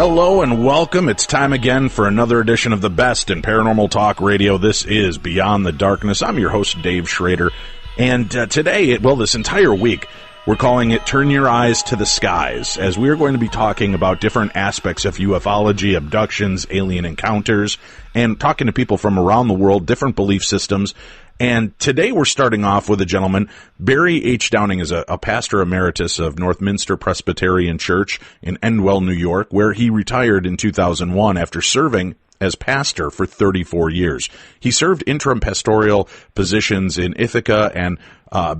Hello and welcome. It's time again for another edition of the best in paranormal talk radio. This is Beyond the Darkness. I'm your host, Dave Schrader. And today, this entire week, we're calling it Turn Your Eyes to the Skies, as we are going to be talking about different aspects of ufology, abductions, alien encounters, and talking to people from around the world, different belief systems. And today we're starting off with a gentleman. Barry H. Downing is a pastor emeritus of Northminster Presbyterian Church in Endwell, New York, where he retired in 2001 after serving as pastor for 34 years. He served interim pastoral positions in Ithaca and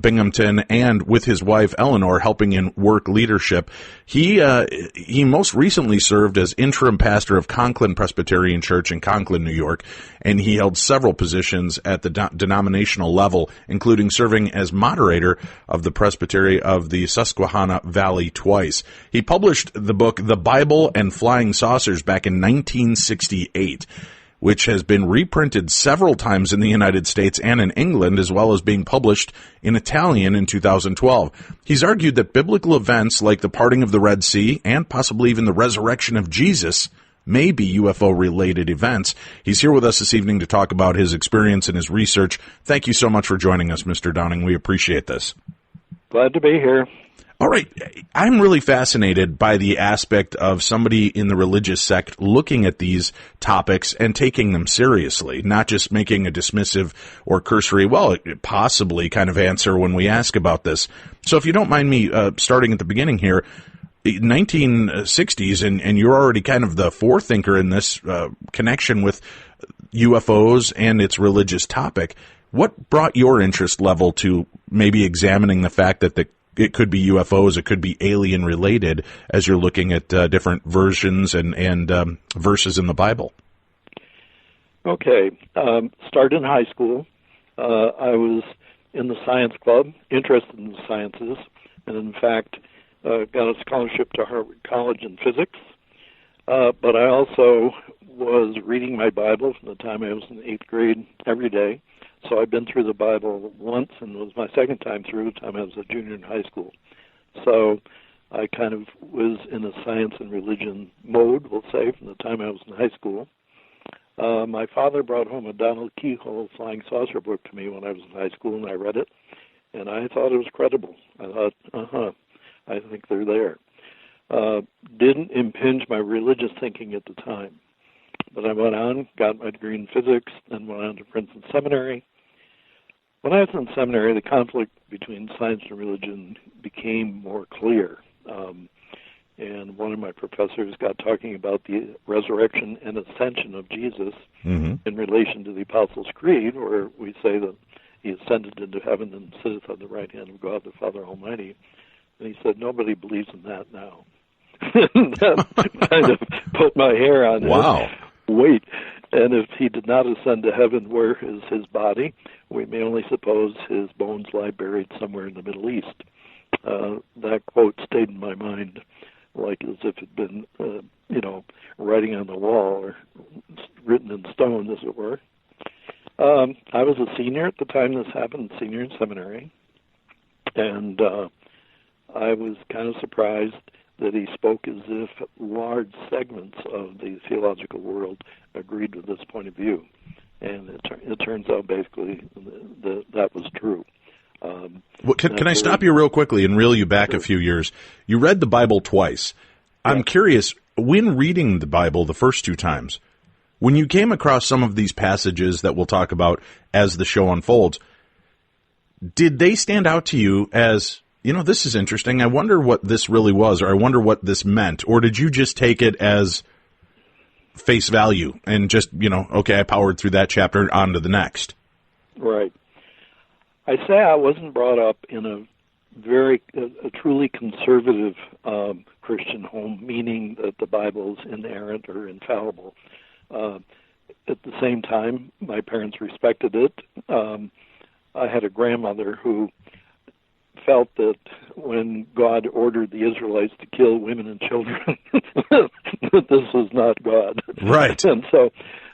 Binghamton, and with his wife Eleanor helping in work leadership. He most recently served as interim pastor of Conklin Presbyterian Church in Conklin, New York, and he held several positions at the denominational level, including serving as moderator of the Presbytery of the Susquehanna Valley twice. He published the book The Bible and Flying Saucers back in 1968. Which has been reprinted several times in the United States and in England, as well as being published in Italian in 2012. He's argued that biblical events like the parting of the Red Sea and possibly even the resurrection of Jesus may be UFO-related events. He's here with us this evening to talk about his experience and his research. Thank you so much for joining us, Mr. Downing. We appreciate this. Glad to be here. All right. I'm really fascinated by the aspect of somebody in the religious sect looking at these topics and taking them seriously, not just making a dismissive or cursory, possibly kind of answer when we ask about this. So if you don't mind me starting at the beginning here, 1960s, and you're already kind of the forethinker in this connection with UFOs and its religious topic. What brought your interest level to maybe examining the fact that it could be UFOs, it could be alien related, as you're looking at different versions and verses in the Bible? Okay. Started in high school. I was in the science club, interested in the sciences, and in fact got a scholarship to Harvard College in physics. But I also was reading my Bible from the time I was in 8th grade every day. So I've been through the Bible once, and it was my second time through the time I was a junior in high school. So I kind of was in a science and religion mode, we'll say, from the time I was in high school. My father brought home a Donald Keyhole Flying Saucer book to me when I was in high school, and I read it, and I thought it was credible. I thought, I think they're there. Didn't impinge my religious thinking at the time. But I went on, got my degree in physics, then went on to Princeton Seminary. When I was in seminary, the conflict between science and religion became more clear. And one of my professors got talking about the resurrection and ascension of Jesus in relation to the Apostles' Creed, where we say that he ascended into heaven and sitteth on the right hand of God the Father Almighty. And he said, nobody believes in that now. That kind of put my hair on wait, and if he did not ascend to heaven, where is his body? We may only suppose his bones lie buried somewhere in the Middle East. That quote stayed in my mind like as if it had been, writing on the wall or written in stone, as it were. I was a senior at the time this happened, senior in seminary, and I was kind of surprised that he spoke as if large segments of the theological world agreed with this point of view. And it turns out basically that was true. Can I stop you real quickly and reel you back a few years? You read the Bible twice. Yeah. I'm curious, when reading the Bible the first two times, when you came across some of these passages that we'll talk about as the show unfolds, did they stand out to you as, this is interesting, I wonder what this really was, or I wonder what this meant, or did you just take it as face value and just, okay, I powered through that chapter, on to the next? Right. I say I wasn't brought up in a truly conservative Christian home, meaning that the Bible is inerrant or infallible. At the same time, my parents respected it. I had a grandmother who felt that when God ordered the Israelites to kill women and children, that this was not God. Right. And so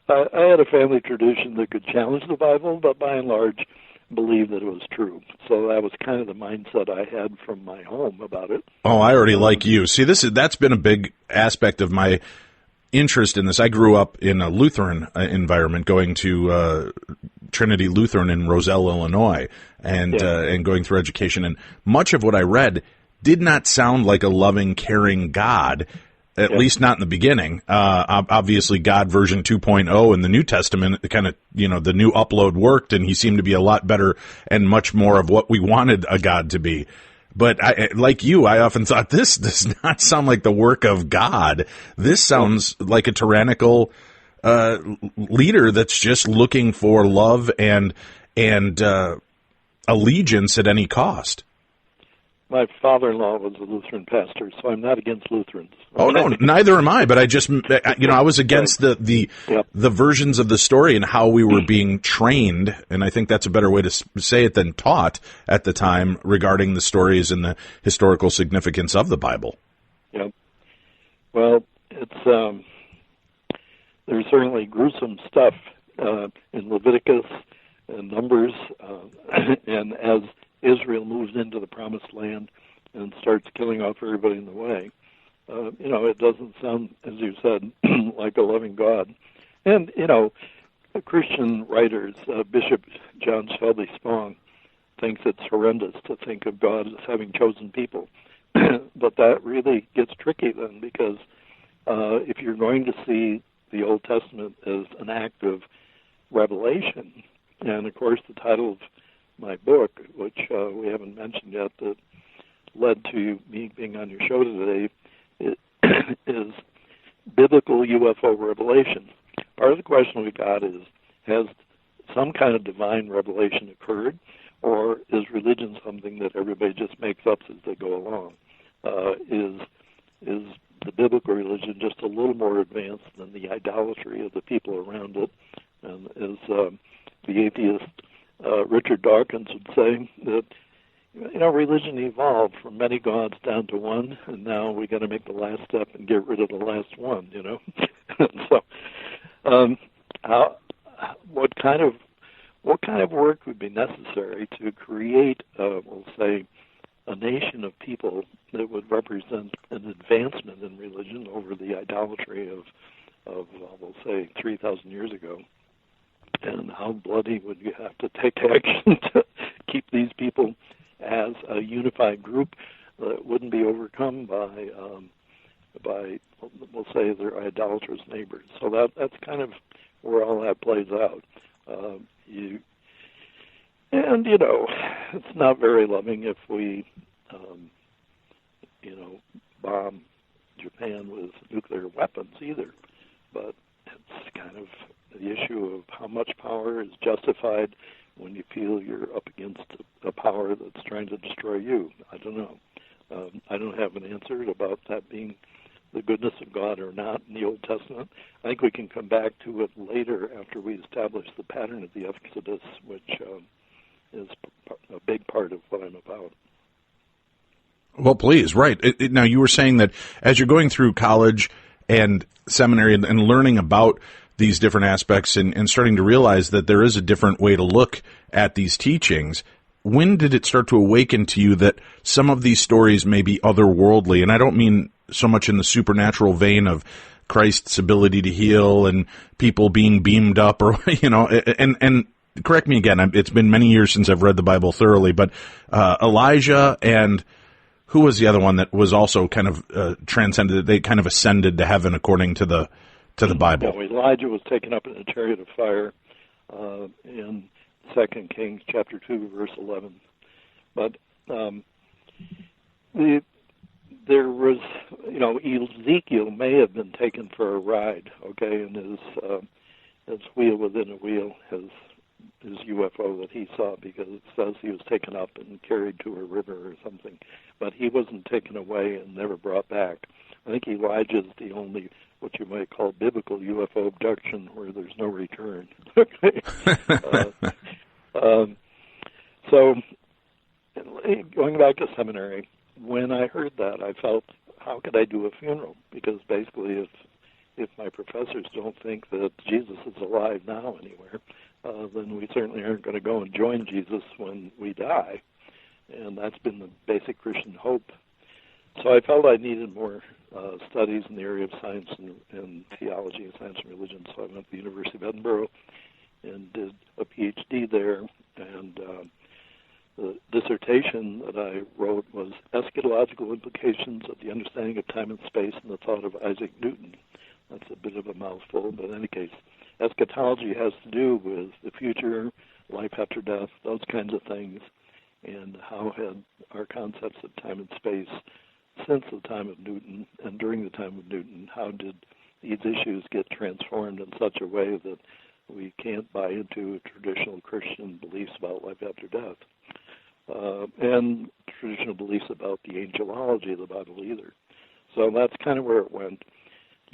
I had a family tradition that could challenge the Bible, but by and large, believe that it was true. So that was kind of the mindset I had from my home about it. Oh, I already like you. See, that's been a big aspect of my interest in this. I grew up in a Lutheran environment, going to Trinity Lutheran in Roselle, Illinois, and going through education. And much of what I read did not sound like a loving, caring God, at least not in the beginning. Obviously, God version 2.0 in the New Testament, kind of, the new upload worked, and he seemed to be a lot better and much more of what we wanted a God to be. But like you, I often thought, this does not sound like the work of God. This sounds like a tyrannical leader that's just looking for love and allegiance at any cost. My father-in-law was a Lutheran pastor, so I'm not against Lutherans. Oh, no, neither am I, but I just, I was against the versions of the story and how we were being trained, and I think that's a better way to say it than taught at the time regarding the stories and the historical significance of the Bible. Yep. Well, it's there's certainly gruesome stuff in Leviticus and Numbers, and as Israel moves into the Promised Land and starts killing off everybody in the way, it doesn't sound, as you said, like a loving God. And, Christian writers, Bishop John Shelby Spong, thinks it's horrendous to think of God as having chosen people. But that really gets tricky then, because if you're going to see the Old Testament as an act of revelation, and, of course, the title of my book, which we haven't mentioned yet, that led to me being on your show today, is biblical UFO revelation. Part of the question we got is, has some kind of divine revelation occurred, or is religion something that everybody just makes up as they go along? Is the biblical religion just a little more advanced than the idolatry of the people around it? And as the atheist Richard Dawkins would say, that religion evolved from many gods down to one, and now we got to make the last step and get rid of the last one. So, what kind of work would be necessary to create, we'll say, a nation of people that would represent an advancement in religion over the idolatry of we'll say, 3,000 years ago? And how bloody would you have to take action to keep these people as a unified group that wouldn't be overcome by we'll say, their idolatrous neighbors? So that's kind of where all that plays out. It's not very loving if we, bomb Japan with nuclear weapons either, but it's kind of the issue of how much power is justified when you feel you're up against a power that's trying to destroy you. I don't know. I don't have an answer about that being the goodness of God or not in the Old Testament. I think we can come back to it later after we establish the pattern of the Exodus, which is a big part of what I'm about. Well, please, right. Now, you were saying that as you're going through college and seminary and learning about these different aspects and starting to realize that there is a different way to look at these teachings, when did it start to awaken to you that some of these stories may be otherworldly? And I don't mean so much in the supernatural vein of Christ's ability to heal and people being beamed up, or, and correct me again, it's been many years since I've read the Bible thoroughly, but Elijah and who was the other one that was also kind of transcended? They kind of ascended to heaven according to the Bible. No, Elijah was taken up in a chariot of fire in 2 Kings chapter 2, verse 11. But there was, Ezekiel may have been taken for a ride, okay, and his wheel within a wheel, his UFO that he saw, because it says he was taken up and carried to a river or something. But he wasn't taken away and never brought back. I think Elijah's the only, what you might call, biblical UFO abduction where there's no return. So, going back to seminary, when I heard that, I felt, how could I do a funeral? Because basically, if my professors don't think that Jesus is alive now anywhere, then we certainly aren't going to go and join Jesus when we die. And that's been the basic Christian hope. So I felt I needed more studies in the area of science and theology and science and religion. So I went to the University of Edinburgh and did a PhD there. And the dissertation that I wrote was Eschatological Implications of the Understanding of Time and Space and the Thought of Isaac Newton. That's a bit of a mouthful, but in any case, eschatology has to do with the future, life after death, those kinds of things, and how had our concepts of time and space since the time of Newton and during the time of Newton, how did these issues get transformed in such a way that we can't buy into traditional Christian beliefs about life after death, and traditional beliefs about the angelology of the Bible either. So that's kind of where it went.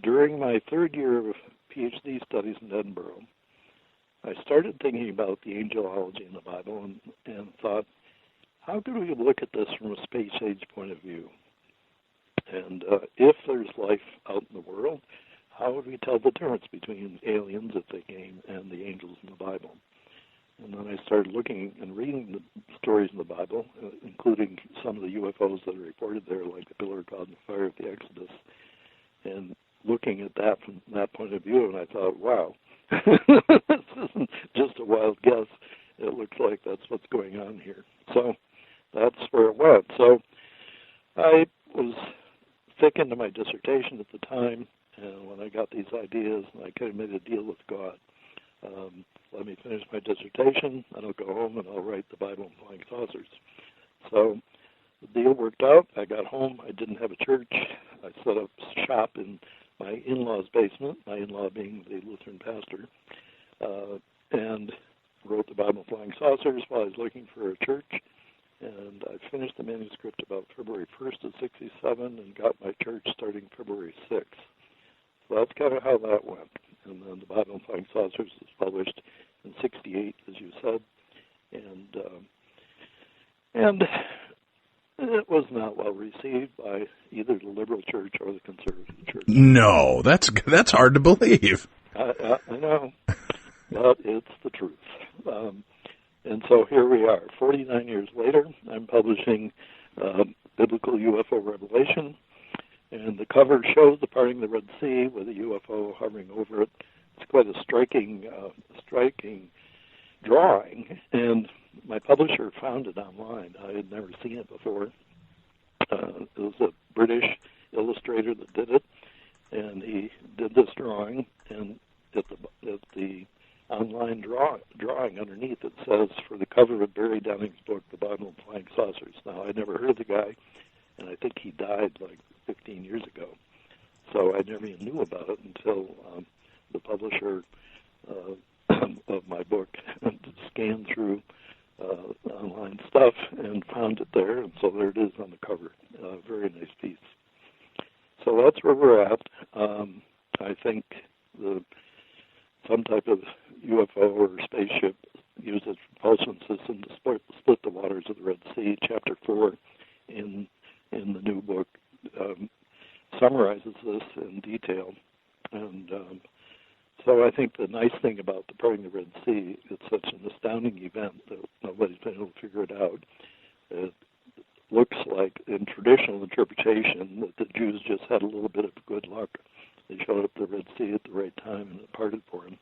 During my third year of PhD studies in Edinburgh, I started thinking about the angelology in the Bible and thought, how do we look at this from a space age point of view? And if there's life out in the world, how would we tell the difference between aliens, if they came, and the angels in the Bible? And then I started looking and reading the stories in the Bible, including some of the UFOs that are reported there, like the pillar of cloud and fire of the Exodus, and looking at that from that point of view, and I thought, wow, this isn't just a wild guess. It looks like that's what's going on here. So that's where it went. So I was thick into my dissertation at the time, and when I got these ideas, I kind of made a deal with God. Let me finish my dissertation, then I'll go home and I'll write the Bible in flying saucers. So the deal worked out. I got home. I didn't have a church. I set up shop in my in-law's basement, my in-law being the Lutheran pastor, and wrote the Bible in flying saucers while I was looking for a church. And I finished the manuscript about February 1st of 67 and got my church starting February 6th. So that's kind of how that went. And then the Bible in Flying Saucers was published in 68, as you said. And it was not well received by either the liberal church or the conservative church. No, that's hard to believe. I know, but it's the truth. And so here we are, 49 years later. I'm publishing Biblical UFO Revelation, and the cover shows the parting of the Red Sea with a UFO hovering over it. It's quite a striking drawing, and my publisher found it online. I had never seen it before. It was a British illustrator that did it, and he did this drawing, and at the online drawing underneath it says, for the cover of Barry Downings' book, The Bible in Flying Saucers. Now, I never heard of the guy, and I think he died like 15 years ago. So I never even knew about it until the publisher of my book scanned through online stuff and found it there, and so there it is on the cover. Very nice piece. So that's where we're at. I think some type of UFO or spaceship uses propulsion system to split the waters of the Red Sea. Chapter 4 in the new book summarizes this in detail. And so I think the nice thing about the parting of the Red Sea, it's such an astounding event that nobody's been able to figure it out. It looks like, in traditional interpretation, that the Jews just had a little bit of good luck. They showed up the Red Sea at the right time and it parted for them.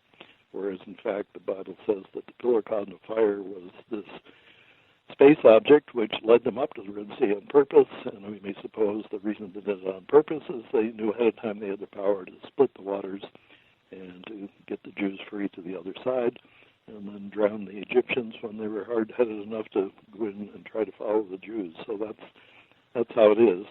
Whereas, in fact, the Bible says that the pillar of cloud and fire was this space object which led them up to the Red Sea on purpose, and we may suppose the reason they did it on purpose is they knew ahead of time they had the power to split the waters and to get the Jews free to the other side, and then drown the Egyptians when they were hard-headed enough to go in and try to follow the Jews. So that's how it is.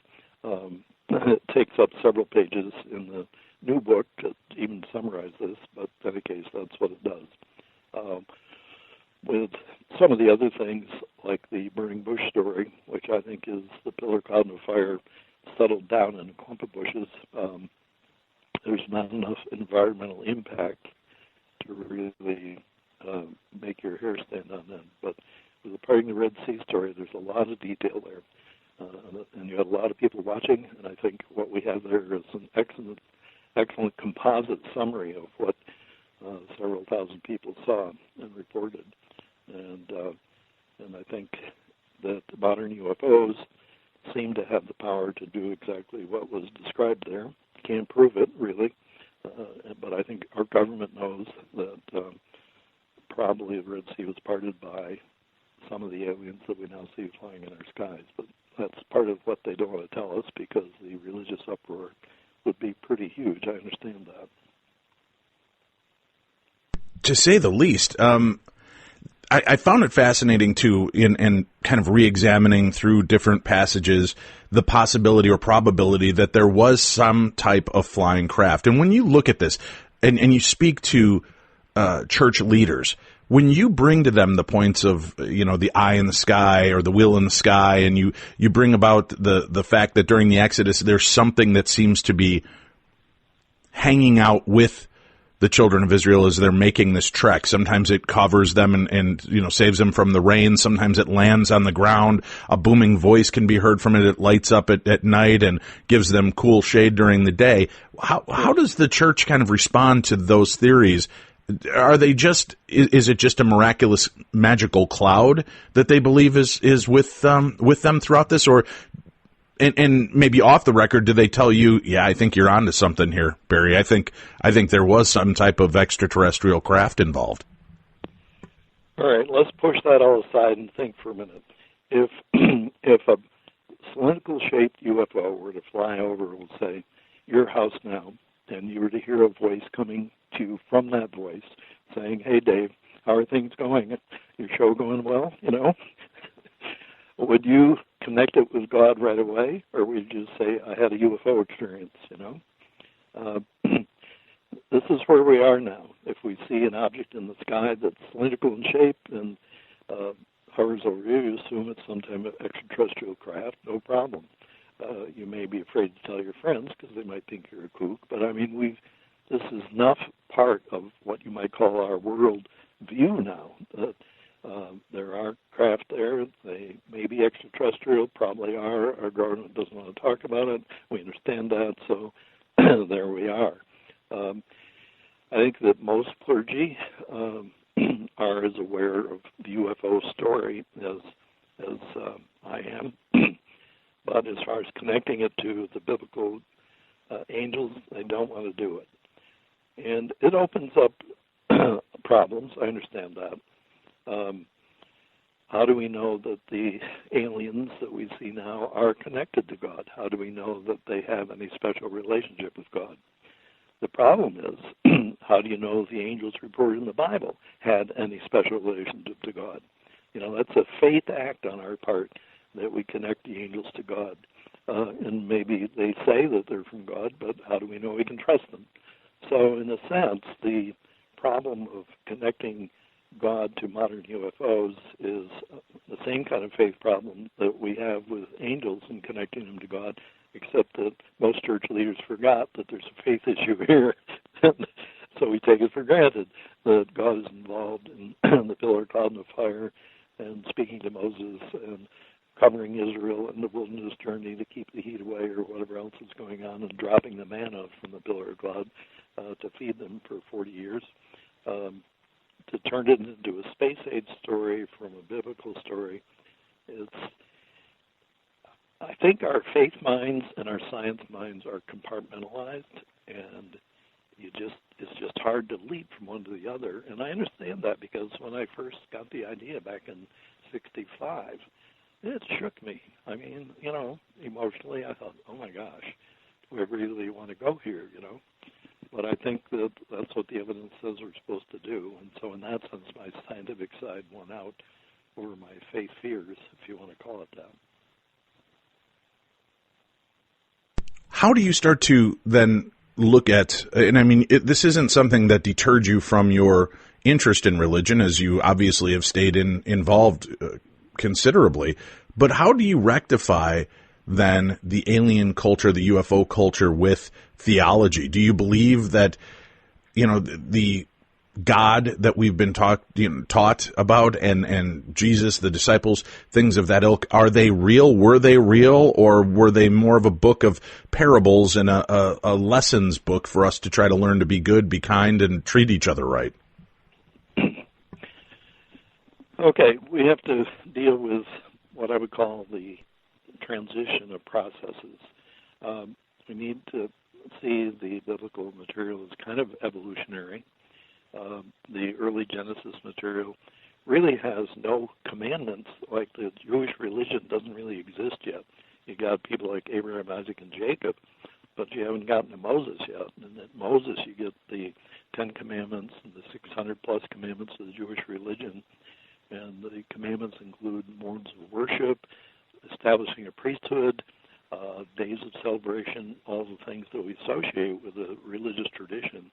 It takes up several pages in the new book to even summarize this, but in any case, that's what it does. With some of the other things, like the burning bush story, which I think is the pillar cloud and fire settled down in a clump of bushes, there's not enough environmental impact to really make your hair stand on end. But with the parting of the Red Sea story, there's a lot of detail there. And you had a lot of people watching, and I think what we have there is an excellent composite summary of what several thousand people saw and reported. And I think that the modern UFOs seem to have the power to do exactly what was described there. Can't prove it, really, but I think our government knows that probably the Red Sea was parted by some of the aliens that we now see flying in our skies. But that's part of what they don't want to tell us, because the religious uproar would be pretty huge. I understand that. To say the least. I found it fascinating, too, in kind of re-examining through different passages the possibility or probability that there was some type of flying craft. And when you look at this and you speak to church leaders, when you bring to them the points of, the eye in the sky or the wheel in the sky, and you bring about the fact that during the Exodus there's something that seems to be hanging out with the children of Israel as they're making this trek. Sometimes it covers them and saves them from the rain. Sometimes it lands on the ground. A booming voice can be heard from it. It lights up at night and gives them cool shade during the day. How does the church kind of respond to those theories? Are they is it just a miraculous magical cloud that they believe is with them throughout this? Or And maybe off the record, do they tell you, yeah, I think you're onto something here, Barry. I think there was some type of extraterrestrial craft involved. All right, let's push that all aside and think for a minute. If a cylindrical-shaped UFO were to fly over, we'll say, your house now, and you were to hear a voice coming to you from that voice saying, hey, Dave, how are things going? Your show going well, Would you connect it with God right away, or would you just say, I had a UFO experience, This is where we are now. If we see an object in the sky that's cylindrical in shape and hovers over you assume it's some type of extraterrestrial craft, no problem. You may be afraid to tell your friends because they might think you're a kook, but this is enough part of what you might call our world view now, that there are craft there. They may be extraterrestrial, probably are. Our government doesn't want to talk about it. We understand that, so there we are. I think that most clergy are as aware of the UFO story as I am. But as far as connecting it to the biblical angels, they don't want to do it. And it opens up problems. I understand that. How do we know that the aliens that we see now are connected to God? How do we know that they have any special relationship with God? The problem is, how do you know the angels reported in the Bible had any special relationship to God? That's a faith act on our part that we connect the angels to God. And maybe they say that they're from God, but how do we know we can trust them? So in a sense, the problem of connecting God to modern UFOs is the same kind of faith problem that we have with angels and connecting them to God, except that most church leaders forgot that there's a faith issue here. So we take it for granted that God is involved in the pillar of cloud and of fire and speaking to Moses and covering Israel in the wilderness journey to keep the heat away or whatever else is going on, and dropping the manna from the pillar of cloud to feed them for 40 years. To turn it into a space age story from a biblical story, I think our faith minds and our science minds are compartmentalized, and it's just hard to leap from one to the other. And I understand that, because when I first got the idea back in '65, it shook me. Emotionally, I thought, oh my gosh, do we really want to go here, But I think that that's what the evidence says we're supposed to do. And so in that sense, my scientific side won out over my faith fears, if you want to call it that. How do you start to then look at, and this isn't something that deterred you from your interest in religion, as you obviously have stayed involved considerably, but how do you rectify then the alien culture, the UFO culture, with theology? Do you believe that, the God that we've been taught about, and Jesus, the disciples, things of that ilk, are they real? Were they real, or were they more of a book of parables and a lessons book for us to try to learn to be good, be kind, and treat each other right? Okay, we have to deal with what I would call the transition of processes. We need to see the biblical material as kind of evolutionary. The early Genesis material really has no commandments, like the Jewish religion doesn't really exist yet. You got people like Abraham, Isaac, and Jacob, but you haven't gotten to Moses yet. And at Moses, you get the 10 Commandments and the 600-plus commandments of the Jewish religion. And the commandments include modes of worship, establishing a priesthood, days of celebration, all the things that we associate with a religious tradition.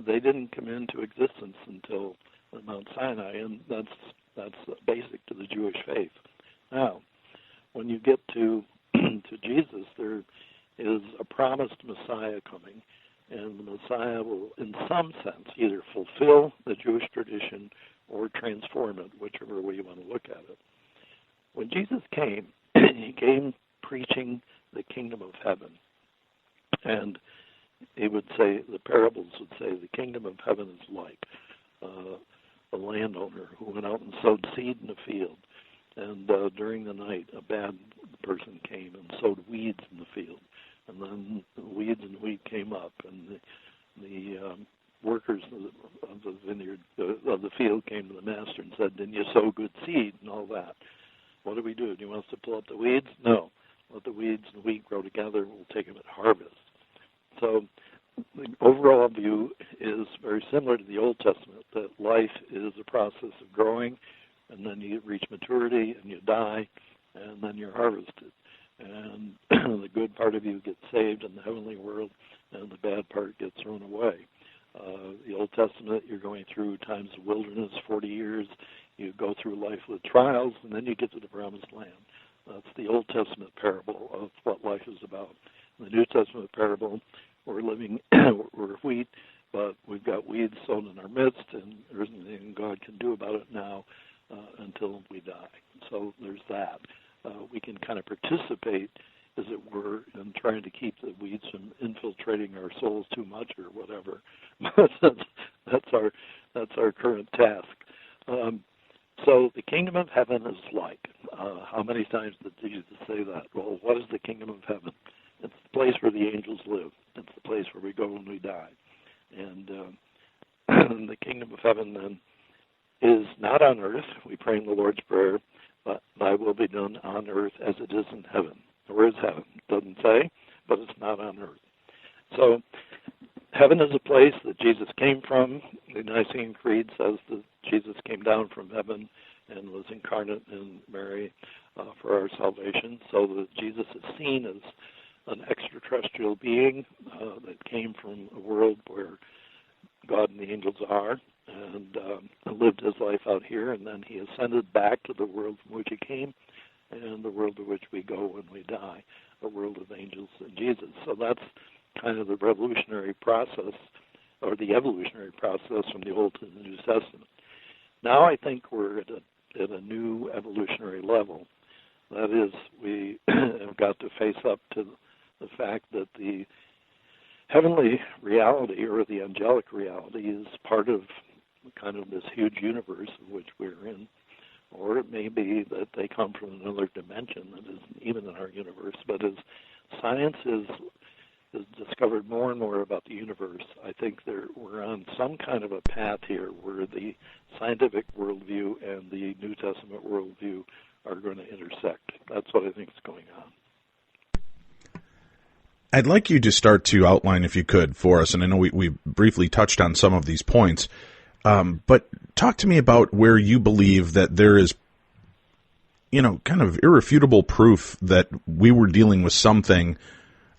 They didn't come into existence until Mount Sinai, and that's basic to the Jewish faith. Now, when you get to Jesus, there is a promised Messiah coming, and the Messiah will, in some sense, either fulfill the Jewish tradition or transform it, whichever way you want to look at it. When Jesus came, he came preaching the kingdom of heaven. And he would say, the parables would say, the kingdom of heaven is like a landowner who went out and sowed seed in the field. And during the night, a bad person came and sowed weeds in the field. And then the weeds and wheat came up, and the workers of the vineyard, of the field, came to the master and said, "Didn't you sow good seed?" and all that. What do we do? Do you want us to pull up the weeds? No. Let the weeds and wheat grow together. We'll take them at harvest. So the overall view is very similar to the Old Testament, that life is a process of growing, and then you reach maturity, and you die, and then you're harvested. And the good part of you gets saved in the heavenly world, and the bad part gets thrown away. The Old Testament, you're going through times of wilderness, 40 years. You go through life with trials, and then you get to the promised land. That's the Old Testament parable of what life is about. In the New Testament parable, we're living, we're wheat, but we've got weeds sown in our midst, and there isn't anything God can do about it now until we die. So there's that. We can kind of participate, as it were, in trying to keep the weeds from infiltrating our souls too much or whatever. that's our current task. So the kingdom of heaven is like. How many times did Jesus say that? Well, what is the kingdom of heaven? It's the place where the angels live. It's the place where we go when we die. And the kingdom of heaven then is not on earth. We pray in the Lord's Prayer, but thy will be done on earth as it is in heaven. Where is heaven? It doesn't say, but it's not on earth. So heaven is a place that Jesus came from. The Nicene Creed says that Jesus came down from heaven and was incarnate in Mary for our salvation. So that Jesus is seen as an extraterrestrial being that came from a world where God and the angels are, and lived his life out here, and then he ascended back to the world from which he came, and the world to which we go when we die, a world of angels and Jesus. So that's kind of the revolutionary process, or the evolutionary process from the Old to the New Testament. Now I think we're at a new evolutionary level. That is, we have got to face up to the fact that the heavenly reality, or the angelic reality, is part of kind of this huge universe of which we're in. Or it may be that they come from another dimension that isn't even in our universe. But as science has discovered more and more about the universe, I think we're on some kind of a path here where the scientific worldview and the New Testament worldview are going to intersect. That's what I think is going on. I'd like you to start to outline, if you could, for us, and I know we briefly touched on some of these points, but talk to me about where you believe that there is, kind of irrefutable proof that we were dealing with something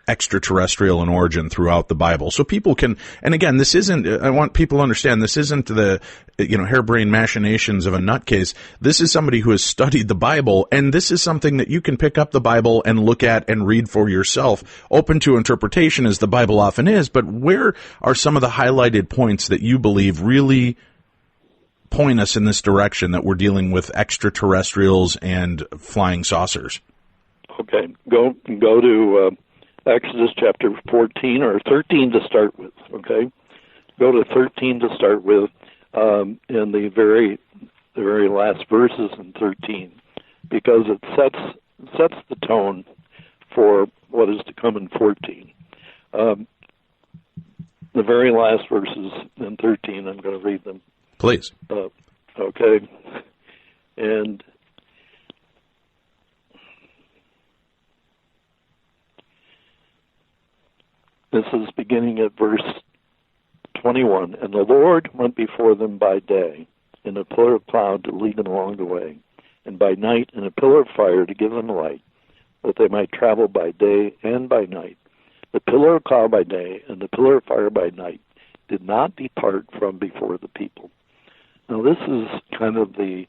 extraterrestrial in origin throughout the Bible. So people can, and again, this isn't, I want people to understand, this isn't the, harebrained machinations of a nutcase. This is somebody who has studied the Bible, and this is something that you can pick up the Bible and look at and read for yourself, open to interpretation as the Bible often is, but where are some of the highlighted points that you believe really point us in this direction that we're dealing with extraterrestrials and flying saucers? Okay, go to Exodus chapter 14 or 13 to start with. Okay, go to 13 to start with, in the very last verses in 13, because it sets the tone for what is to come in 14. The very last verses in 13, I'm going to read them. Please. Okay, and this is beginning at verse 21. And the Lord went before them by day in a pillar of cloud to lead them along the way, and by night in a pillar of fire to give them light, that they might travel by day and by night. The pillar of cloud by day and the pillar of fire by night did not depart from before the people. Now this is kind of the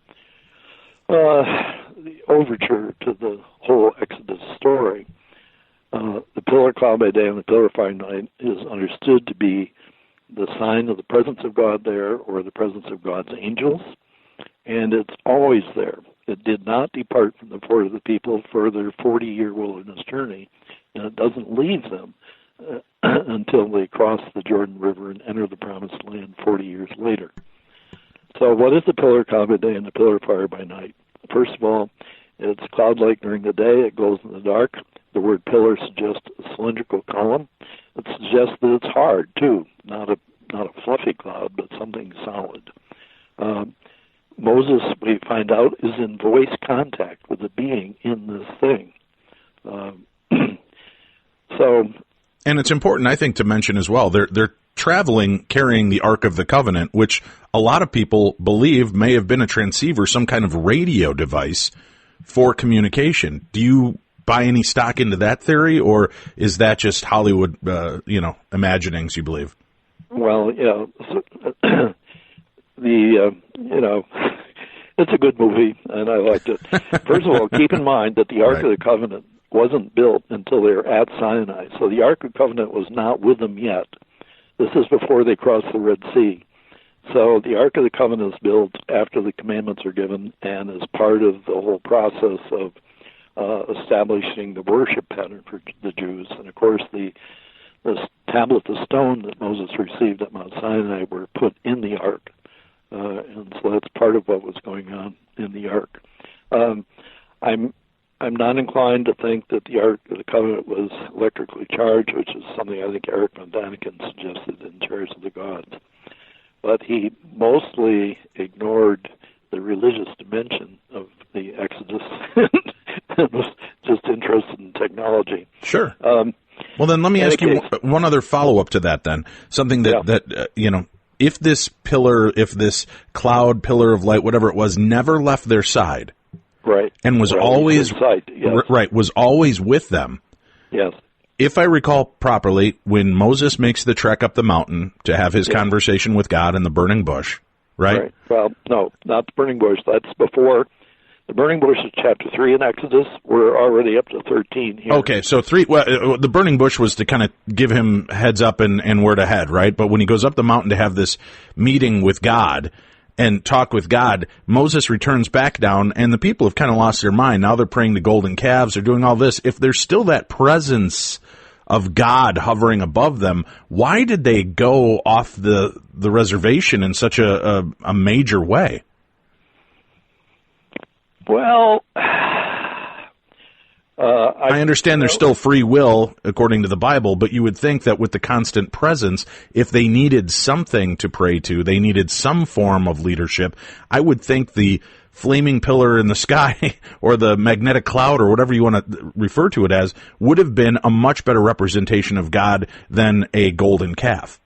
overture to the whole Exodus story. The pillar of cloud by day and the pillar of fire by night is understood to be the sign of the presence of God there, or the presence of God's angels, and it's always there. It did not depart from the before of the people for their 40-year wilderness journey, and it doesn't leave them until they cross the Jordan River and enter the Promised Land 40 years later. So what is the pillar of cloud by day and the pillar of fire by night? First of all, it's cloud-like during the day. It glows in the dark. The word pillar suggests a cylindrical column. It suggests that it's hard, too, not a fluffy cloud, but something solid. Moses, we find out, is in voice contact with a being in this thing. And it's important, I think, to mention as well, they're traveling carrying the Ark of the Covenant, which a lot of people believe may have been a transceiver, some kind of radio device for communication. Do you buy any stock into that theory, or is that just Hollywood, imaginings, you believe? Well, it's a good movie, and I liked it. First of all, keep in mind that the Ark of the Covenant wasn't built until they were at Sinai, so the Ark of the Covenant was not with them yet. This is before they crossed the Red Sea. So the Ark of the Covenant is built after the commandments are given and is part of the whole process of establishing the worship pattern for the Jews. And, of course, the tablets of stone that Moses received at Mount Sinai were put in the Ark. And so that's part of what was going on in the Ark. I'm not inclined to think that the Ark of the Covenant was electrically charged, which is something I think Eric von Daniken suggested in Chariots of the Gods. But he mostly ignored the religious dimension of the Exodus and was just interested in technology. Sure. Well, then let me ask you one other follow-up to that then. Something that if this cloud, pillar of light, whatever it was, never left their side, right, and was always was always with them. Yes. If I recall properly, when Moses makes the trek up the mountain to have his conversation with God in the burning bush, right? Well, no, not the burning bush. That's before. The burning bush is chapter 3 in Exodus. We're already up to 13 here. Okay, so 3. Well, the burning bush was to kind of give him heads up and where to head, right? But when he goes up the mountain to have this meeting with God and talk with God, Moses returns back down, and the people have kind of lost their mind. Now they're praying to golden calves. They're doing all this. If there's still that presence of God hovering above them, why did they go off the reservation in such a major way? Well, I understand there's still free will according to the Bible, but you would think that with the constant presence, if they needed something to pray to, they needed some form of leadership. I would think the flaming pillar in the sky or the magnetic cloud or whatever you want to refer to it as would have been a much better representation of God than a golden calf.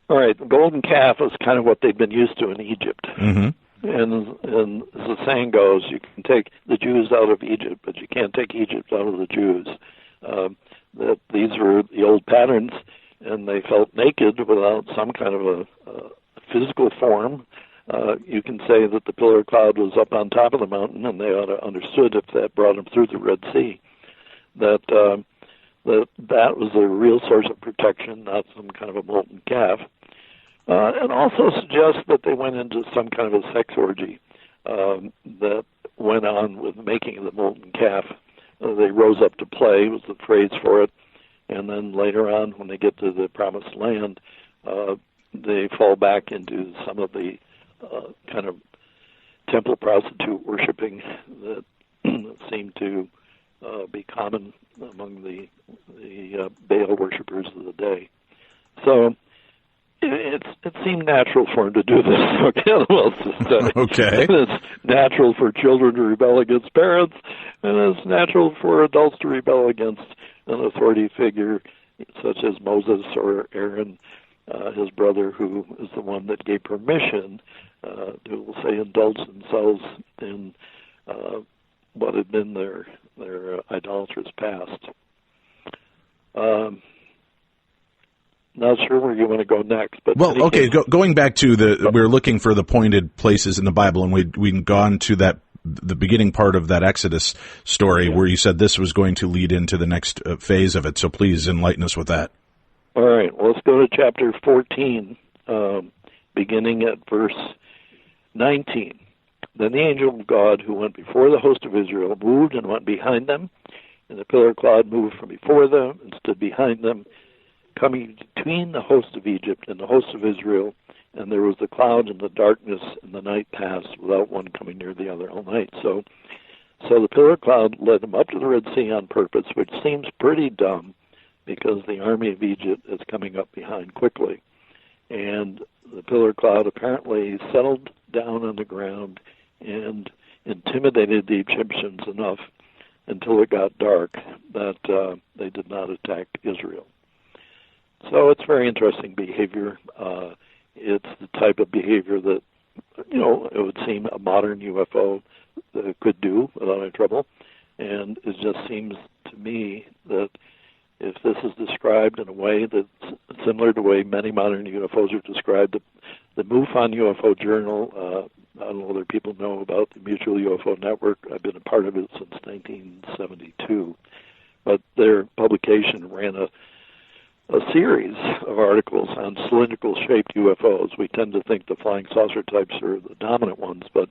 All right, the golden calf is kind of what they've been used to in Egypt. Mm-hmm. And as the saying goes, you can take the Jews out of Egypt, but you can't take Egypt out of the Jews. That these were the old patterns, and they felt naked without some kind of a physical form. You can say that the pillar of cloud was up on top of the mountain, and they ought to understood if that brought them through the Red Sea, that that was a real source of protection, not some kind of a molten calf. And also suggests that they went into some kind of a sex orgy that went on with making the molten calf. They rose up to play was the phrase for it, and then later on, when they get to the Promised Land, they fall back into some of the kind of temple prostitute worshiping that seemed to be common among the Baal worshipers of the day. So it seemed natural for him to do this. Okay, what else to say? Okay. It's natural for children to rebel against parents, and it's natural for adults to rebel against an authority figure such as Moses or Aaron, his brother, who is the one that gave permission to, we'll say, indulge themselves in what had been their idolatrous past. Not sure where you want to go next, but well, okay. Going back to we're looking for the pointed places in the Bible, and we've gone to the beginning part of that Exodus story where you said this was going to lead into the next phase of it. So please enlighten us with that. All right. Well, let's go to chapter 14, beginning at verse 19. Then the angel of God who went before the host of Israel moved and went behind them, and the pillar of cloud moved from before them and stood behind them, coming between the host of Egypt and the host of Israel, and there was the cloud and the darkness, and the night passed without one coming near the other all night. So the pillar of cloud led them up to the Red Sea on purpose, which seems pretty dumb because the army of Egypt is coming up behind quickly. And the pillar of cloud apparently settled down on the ground and intimidated the Egyptians enough until it got dark that they did not attack Israel. So it's very interesting behavior. It's the type of behavior that, it would seem a modern UFO could do without any trouble. And it just seems to me that if this is described in a way that's similar to the way many modern UFOs are described, the MUFON UFO Journal, I don't know whether people know about the Mutual UFO Network. I've been a part of it since 1972. But their publication ran a series of articles on cylindrical-shaped UFOs. We tend to think the flying saucer types are the dominant ones, but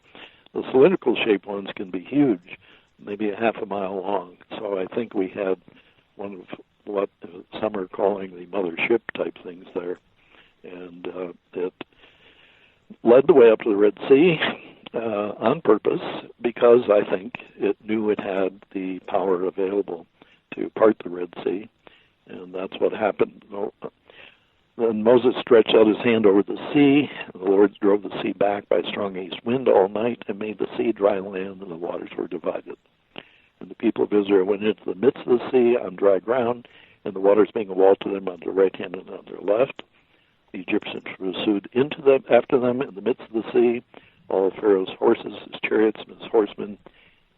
the cylindrical-shaped ones can be huge, maybe a half a mile long. So I think we had one of what some are calling the mothership type things there. And it led the way up to the Red Sea on purpose because I think it knew it had the power available to part the Red Sea. And that's what happened. Then Moses stretched out his hand over the sea, and the Lord drove the sea back by a strong east wind all night and made the sea dry land, and the waters were divided. And the people of Israel went into the midst of the sea on dry ground, and the waters being a wall to them on their right hand and on their left. The Egyptians pursued into them after them in the midst of the sea, all Pharaoh's horses, his chariots, and his horsemen.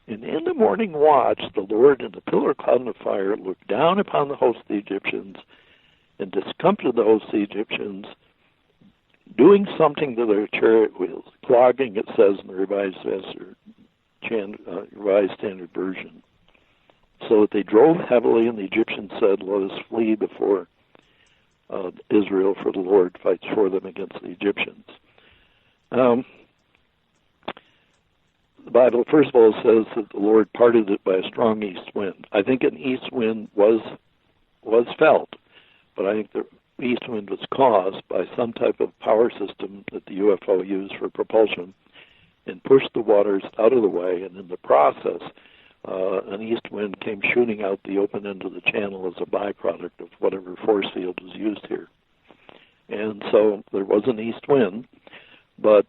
And in the morning watch, the Lord in the pillar of cloud and of fire looked down upon the host of the Egyptians and discomfited the host of the Egyptians, doing something to their chariot wheels, clogging, it says in the Revised Standard Version, so that they drove heavily, and the Egyptians said, "Let us flee before Israel, for the Lord fights for them against the Egyptians." The Bible, first of all, says that the Lord parted it by a strong east wind. I think an east wind was felt, but I think the east wind was caused by some type of power system that the UFO used for propulsion and pushed the waters out of the way, and in the process, an east wind came shooting out the open end of the channel as a byproduct of whatever force field was used here. And so there was an east wind, but,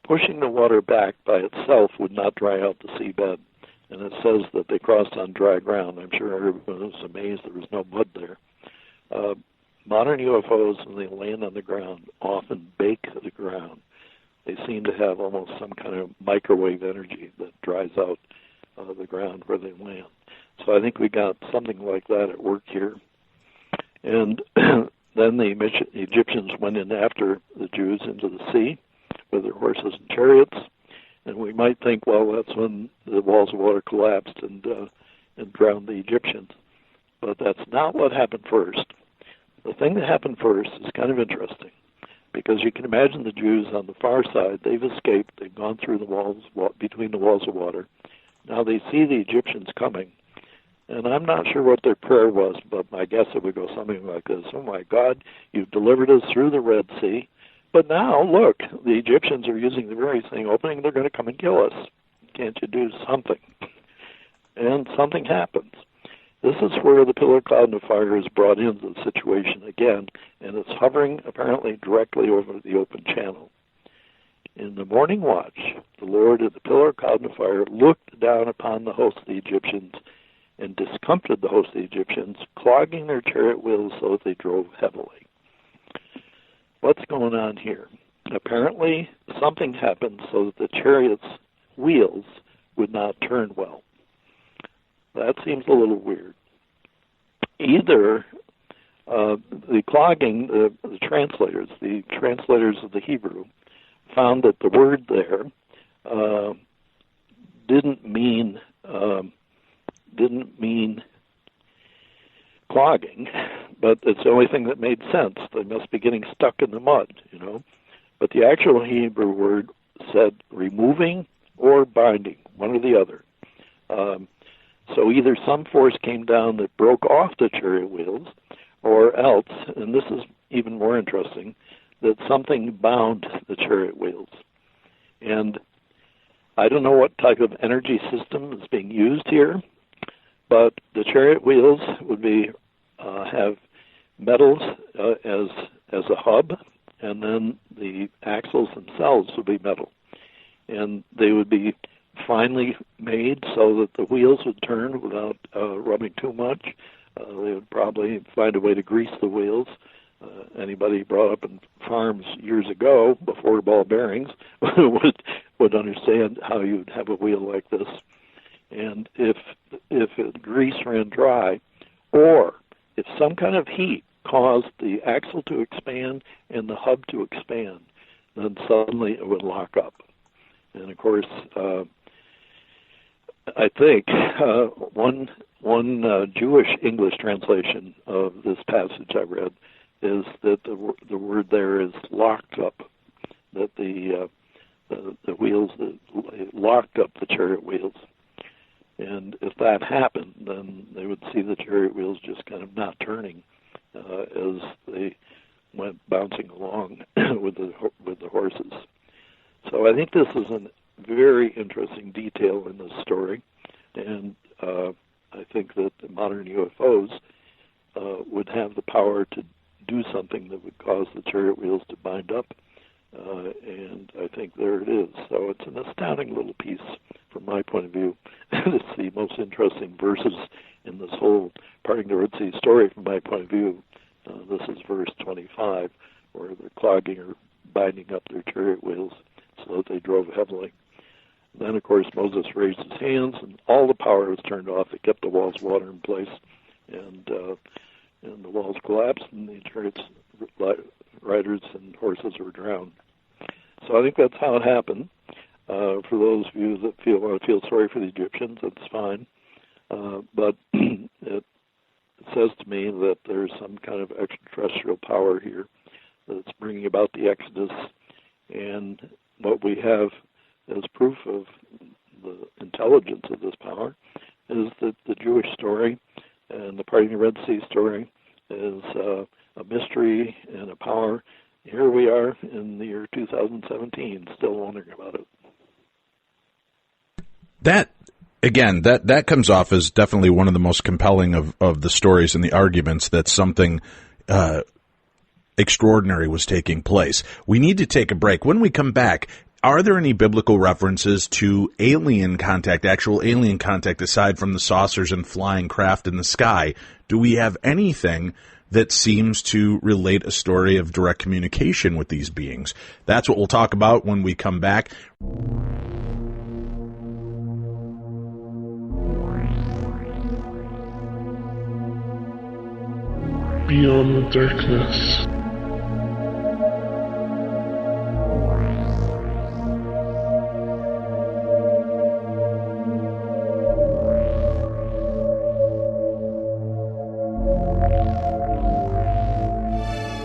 pushing the water back by itself would not dry out the seabed. And it says that they crossed on dry ground. I'm sure everyone was amazed there was no mud there. Modern UFOs, when they land on the ground, often bake the ground. they seem to have almost some kind of microwave energy that dries out the ground where they land. So I think we got something like that at work here. And then the Egyptians went in after the Jews into the sea with their horses and chariots. And we might think, well, that's when the walls of water collapsed and drowned the Egyptians. But that's not what happened first. The thing that happened first is kind of interesting, because you can imagine the Jews on the far side. They've escaped. They've gone through the walls, between the walls of water. Now they see the Egyptians coming. And I'm not sure what their prayer was, but my guess it would go something like this: "Oh my God, you've delivered us through the Red Sea, but now look, the Egyptians are using the very thing opening. They're going to come and kill us. Can't you do something?" And something happens. This is where the pillar of cloud and fire is brought into the situation again, and it's hovering apparently directly over the open channel. In the morning watch, the Lord in the pillar of cloud and fire looked down upon the host of the Egyptians and discomfited the host of the Egyptians, clogging their chariot wheels so that they drove heavily. What's going on here? Apparently, something happened so that the chariot's wheels would not turn well. That seems a little weird. Either the clogging, the translators of the Hebrew, found that the word there didn't mean clogging, but it's the only thing that made sense. They must be getting stuck in the mud, you know. But the actual Hebrew word said removing or binding, one or the other. So either some force came down that broke off the chariot wheels, or else, and this is even more interesting, that something bound the chariot wheels. And I don't know what type of energy system is being used here, but the chariot wheels would be have metals as a hub, and then the axles themselves would be metal. And they would be finely made so that the wheels would turn without rubbing too much. They would probably find a way to grease the wheels. Anybody brought up in farms years ago, before ball bearings, would understand how you'd have a wheel like this. And if grease ran dry, or if some kind of heat caused the axle to expand and the hub to expand, then suddenly it would lock up. And of course, I think one Jewish English translation of this passage I read is that the word there is locked up, that the wheels that locked up the chariot wheels. And if that happened, then they would see the chariot wheels just kind of not turning as they went bouncing along with the horses. So I think this is a very interesting detail in this story, and I think that the modern UFOs would have the power to do something that would cause the chariot wheels to bind up, and I think there it is. So it's an astounding little piece from my point of view. It's the most interesting verses in this whole parting the Red Sea story from my point of view. This is verse 25, where they're clogging or binding up their chariot wheels so that they drove heavily. Then, of course, Moses raised his hands, and all the power was turned off. It kept the walls of water in place, and the walls collapsed, and the chariots, riders, and horses were drowned. So I think that's how it happened. For those of you that want to feel sorry for the Egyptians, that's fine. But it says to me that there's some kind of extraterrestrial power here that's bringing about the Exodus, and what we have as proof of the intelligence of this power is that the Jewish story and the parting of the Red Sea story is a mystery and a power. Here we are in the year 2017, still wondering about it. That comes off as definitely one of the most compelling of the stories and the arguments that something extraordinary was taking place. We need to take a break. When we come back, are there any biblical references to alien contact, actual alien contact, aside from the saucers and flying craft in the sky? Do we have anything that seems to relate a story of direct communication with these beings. That's what we'll talk about when we come back. Beyond the darkness.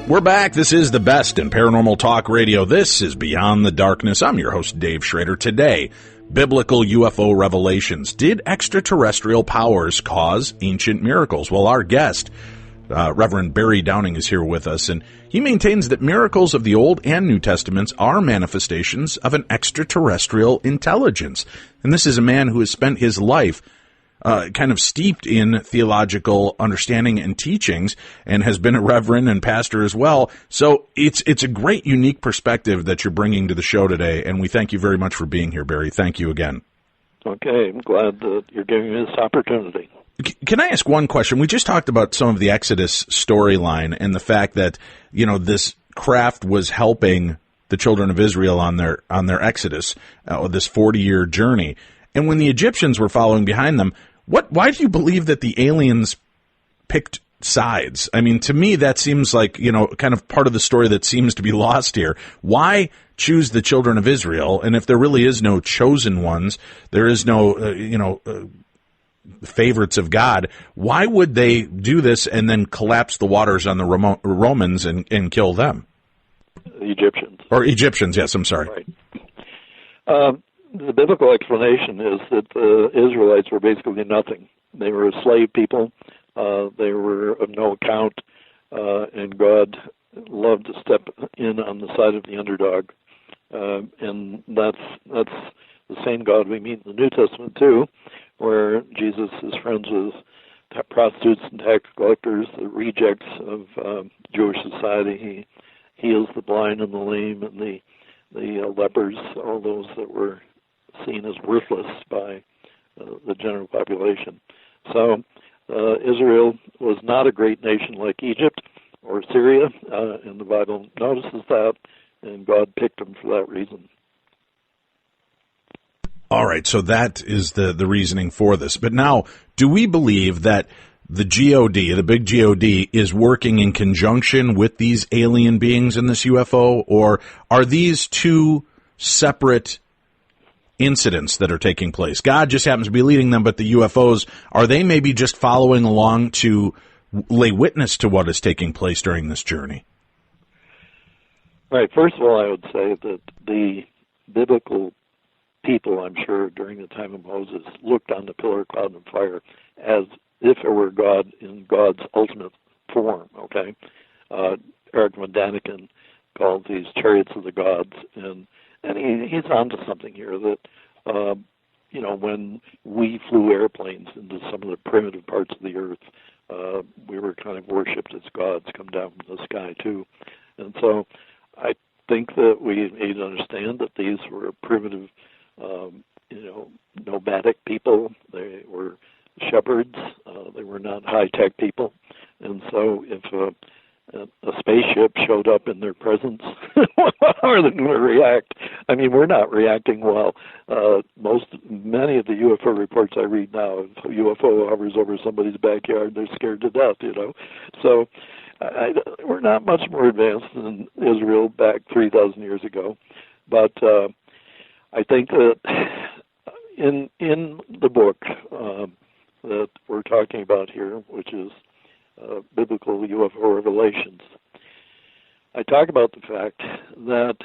We're back. This is the best in paranormal talk radio. This is Beyond the Darkness. I'm your host, Dave Schrader. Today, biblical UFO revelations. Did extraterrestrial powers cause ancient miracles? Well, our guest, Reverend Barry Downings, is here with us, and he maintains that miracles of the Old and New Testaments are manifestations of an extraterrestrial intelligence. And this is a man who has spent his life kind of steeped in theological understanding and teachings, and has been a reverend and pastor as well. So it's a great, unique perspective that you're bringing to the show today, and we thank you very much for being here, Barry. Thank you again. Okay, I'm glad that you're giving me this opportunity. Can I ask one question? We just talked about some of the Exodus storyline and the fact that, you know, this craft was helping the children of Israel on their Exodus, this 40-year journey. And when the Egyptians were following behind them, why do you believe that the aliens picked sides? I mean, to me, that seems like, you know, kind of part of the story that seems to be lost here. Why choose the children of Israel? And if there really is no chosen ones, there is no, favorites of God, why would they do this and then collapse the waters on the Romans and kill them? Egyptians. Or Egyptians, yes, I'm sorry. Right. The biblical explanation is that the Israelites were basically nothing. They were a slave people. They were of no account, and God loved to step in on the side of the underdog. And that's the same God we meet in the New Testament too, where Jesus is friends with prostitutes and tax collectors, the rejects of Jewish society. He heals the blind and the lame and the lepers, all those that were seen as worthless by the general population. So Israel was not a great nation like Egypt or Syria, and the Bible notices that, and God picked them for that reason. All right, so that is the reasoning for this. But now, do we believe that the GOD, the big GOD, is working in conjunction with these alien beings in this UFO, or are these two separate incidents that are taking place? God just happens to be leading them, but the UFOs, are they maybe just following along to lay witness to what is taking place during this journey? Right. First of all, I would say that the biblical people, I'm sure, during the time of Moses, looked on the pillar of cloud and fire as if it were God in God's ultimate form, okay? Eric von Daniken called these chariots of the gods, and he's onto something here that, when we flew airplanes into some of the primitive parts of the earth, we were kind of worshipped as gods come down from the sky, too. And so I think that we need to understand that these were primitive, nomadic people. They were shepherds. They were not high-tech people. And so if a spaceship showed up in their presence, how are they going to react? I mean, we're not reacting well. Many of the UFO reports I read now, if a UFO hovers over somebody's backyard, they're scared to death, So we're not much more advanced than Israel back 3,000 years ago. But I think that in the book that we're talking about here, which is biblical UFO revelations, I talk about the fact that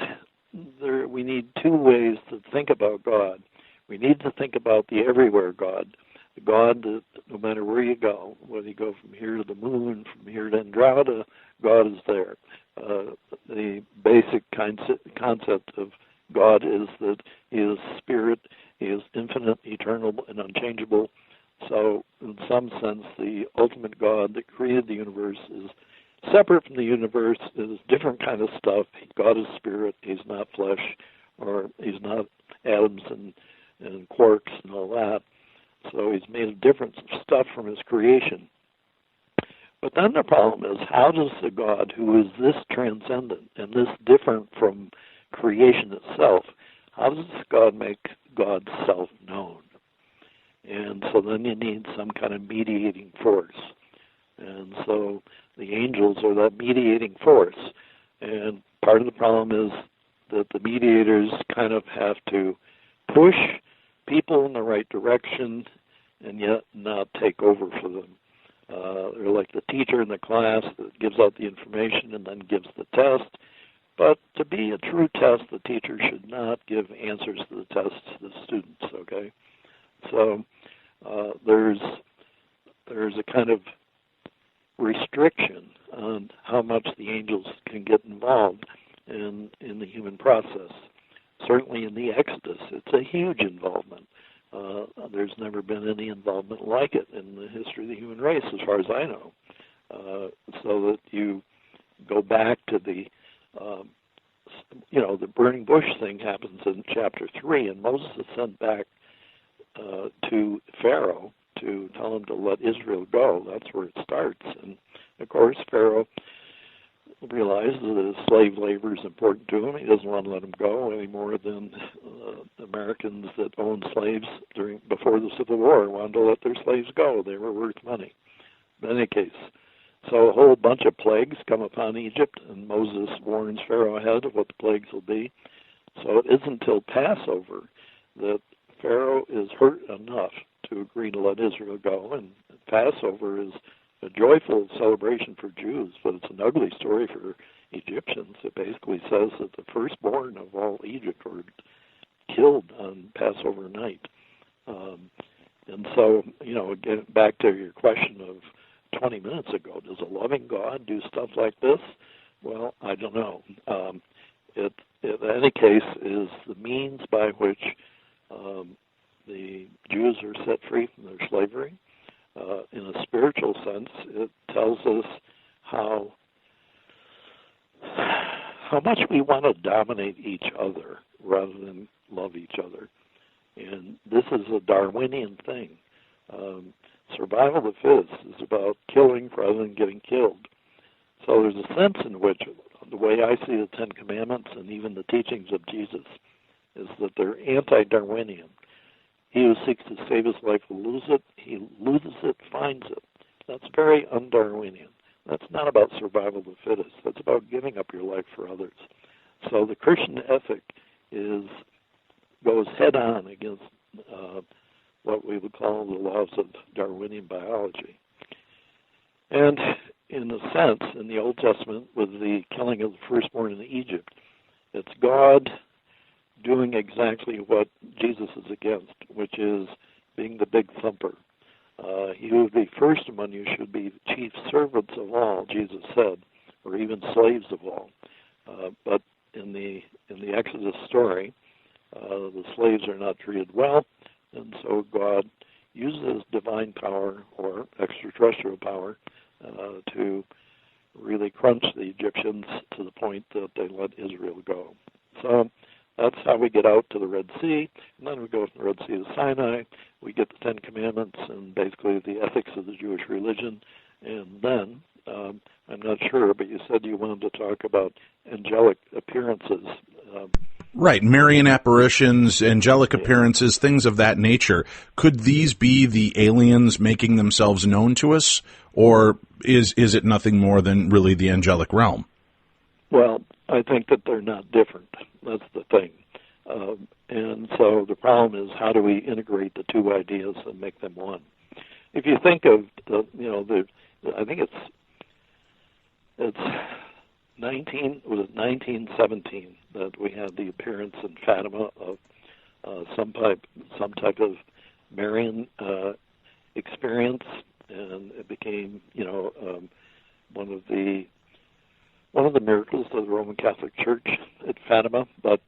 we need two ways to think about God. We need to think about the everywhere God, the God that no matter where you go, whether you go from here to the moon, from here to Andromeda, God is there. The basic concept of God is that He is spirit, He is infinite, eternal, and unchangeable. So, in some sense, the ultimate God that created the universe is separate from the universe, is different kind of stuff. God is spirit, He's not flesh, or He's not atoms and quarks and all that. So He's made a different stuff from His creation. But then the problem is, how does the God who is this transcendent and this different from creation itself, how does God make God's self known? And so then you need some kind of mediating force. And so the angels are that mediating force. And part of the problem is that the mediators kind of have to push people in the right direction and yet not take over for them. They're like the teacher in the class that gives out the information and then gives the test. But to be a true test, the teacher should not give answers to the test to the students, okay? So there's a kind of restriction on how much the angels can get involved in the human process. Certainly in the Exodus, it's a huge involvement. There's never been any involvement like it in the history of the human race, as far as I know. So that you go back to the burning bush thing happens in chapter 3, and Moses is sent back to Pharaoh to tell him to let Israel go. That's where it starts. And, of course, Pharaoh realizes that his slave labor is important to him. He doesn't want to let them go any more than Americans that owned slaves before the Civil War wanted to let their slaves go. They were worth money. In any case, so a whole bunch of plagues come upon Egypt, and Moses warns Pharaoh ahead of what the plagues will be. So it isn't until Passover that Pharaoh is hurt enough to agree to let Israel go, and Passover is a joyful celebration for Jews, but it's an ugly story for Egyptians. It basically says that the firstborn of all Egypt were killed on Passover night. And so, again, back to your question of 20 minutes ago, does a loving God do stuff like this? Well, I don't know. It, in any case, is the means by which the Jews are set free from their slavery. In a spiritual sense, it tells us how much we want to dominate each other rather than love each other. And this is a Darwinian thing. Survival of the fittest is about killing rather than getting killed. So there's a sense in which the way I see the Ten Commandments and even the teachings of Jesus is that they're anti-Darwinian. He who seeks to save his life will lose it. He loses it, finds it. That's very un-Darwinian. That's not about survival of the fittest. That's about giving up your life for others. So the Christian ethic goes head-on against what we would call the laws of Darwinian biology. And in a sense, in the Old Testament, with the killing of the firstborn in Egypt, it's God doing exactly what Jesus is against, which is being the big thumper. He who would be first among you should be chief servants of all, Jesus said, or even slaves of all. But in the Exodus story, the slaves are not treated well, and so God uses divine power or extraterrestrial power to really crunch the Egyptians to the point that they let Israel go. So that's how we get out to the Red Sea, and then we go from the Red Sea to Sinai. We get the Ten Commandments and basically the ethics of the Jewish religion. And then, I'm not sure, but you said you wanted to talk about angelic appearances. Right, Marian apparitions, angelic appearances, things of that nature. Could these be the aliens making themselves known to us, or is it nothing more than really the angelic realm? Well, I think that they're not different. That's the thing. And so the problem is, how do we integrate the two ideas and make them one? If you think of I think it's 1917 that we had the appearance in Fatima of some type of Marian experience, and it became one of the miracles of the Roman Catholic Church at Fatima. But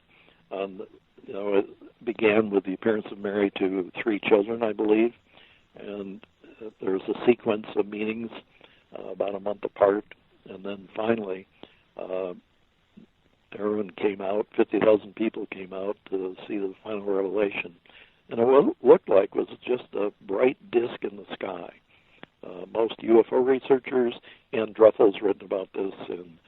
it began with the appearance of Mary to 3 children, I believe, and there was a sequence of meetings about a month apart, and then finally everyone came out, 50,000 people came out to see the final revelation. And what it looked like was just a bright disk in the sky. most UFO researchers, and Druffel's written about this in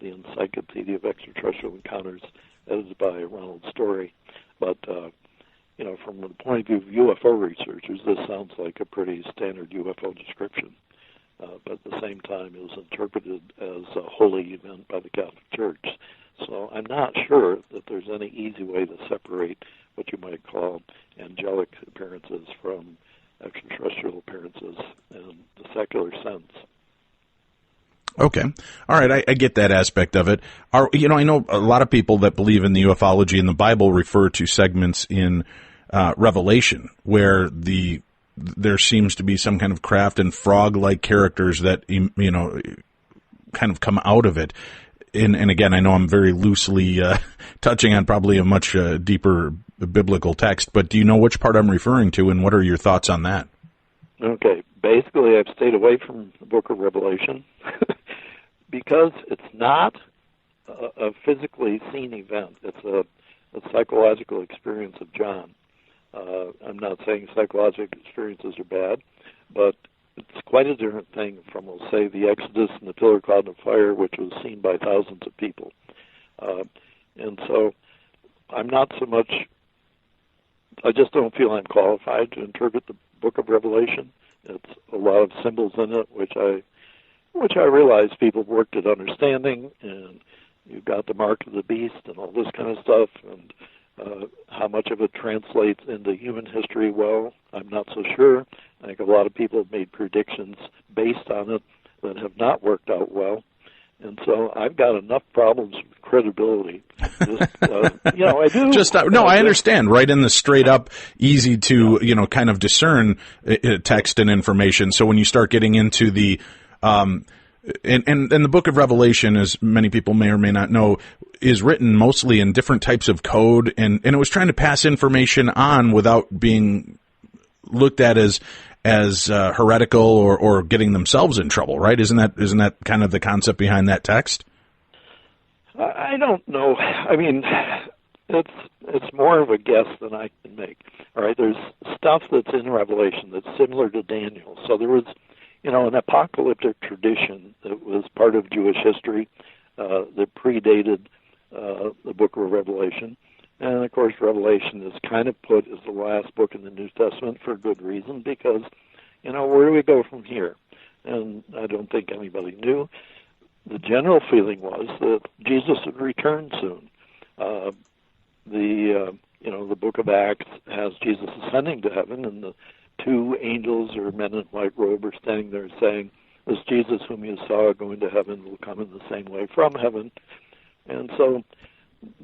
the Encyclopedia of Extraterrestrial Encounters, edited by Ronald Story. But, from the point of view of UFO researchers, this sounds like a pretty standard UFO description. But at the same time, it was interpreted as a holy event by the Catholic Church. So I'm not sure that there's any easy way to separate what you might call angelic appearances from extraterrestrial appearances in the secular sense. Okay. All right. I get that aspect of it. I know a lot of people that believe in the ufology in the Bible refer to segments in Revelation where there seems to be some kind of craft and frog-like characters that, kind of come out of it. And again, I know I'm very loosely touching on probably a much deeper biblical text, but do you know which part I'm referring to, and what are your thoughts on that? Okay. Basically, I've stayed away from the book of Revelation because it's not a physically seen event. It's a psychological experience of John. I'm not saying psychological experiences are bad, but it's quite a different thing from, we'll say, the Exodus and the pillar cloud of fire, which was seen by thousands of people. And so I'm not so much, I just don't feel I'm qualified to interpret the book of Revelation. It's a lot of symbols in it, which I realize people have worked at understanding, and you've got the mark of the beast and all this kind of stuff, and how much of it translates into human history, well, I'm not so sure. I think a lot of people have made predictions based on it that have not worked out well. And so I've got enough problems with credibility. I do. I understand. Right in the straight up, easy to, kind of discern text and information. So when you start getting into the, and the book of Revelation, as many people may or may not know, is written mostly in different types of code, and it was trying to pass information on without being looked at as heretical or getting themselves in trouble, right? Isn't that kind of the concept behind that text? I don't know. I mean, it's more of a guess than I can make. All right, there's stuff that's in Revelation that's similar to Daniel. So there was, an apocalyptic tradition that was part of Jewish history that predated the book of Revelation. And, of course, Revelation is kind of put as the last book in the New Testament for good reason, because, where do we go from here? And I don't think anybody knew. The general feeling was that Jesus would return soon. The book of Acts has Jesus ascending to heaven, and the two angels or men in white robe are standing there saying, "This Jesus whom you saw going to heaven will come in the same way from heaven." And so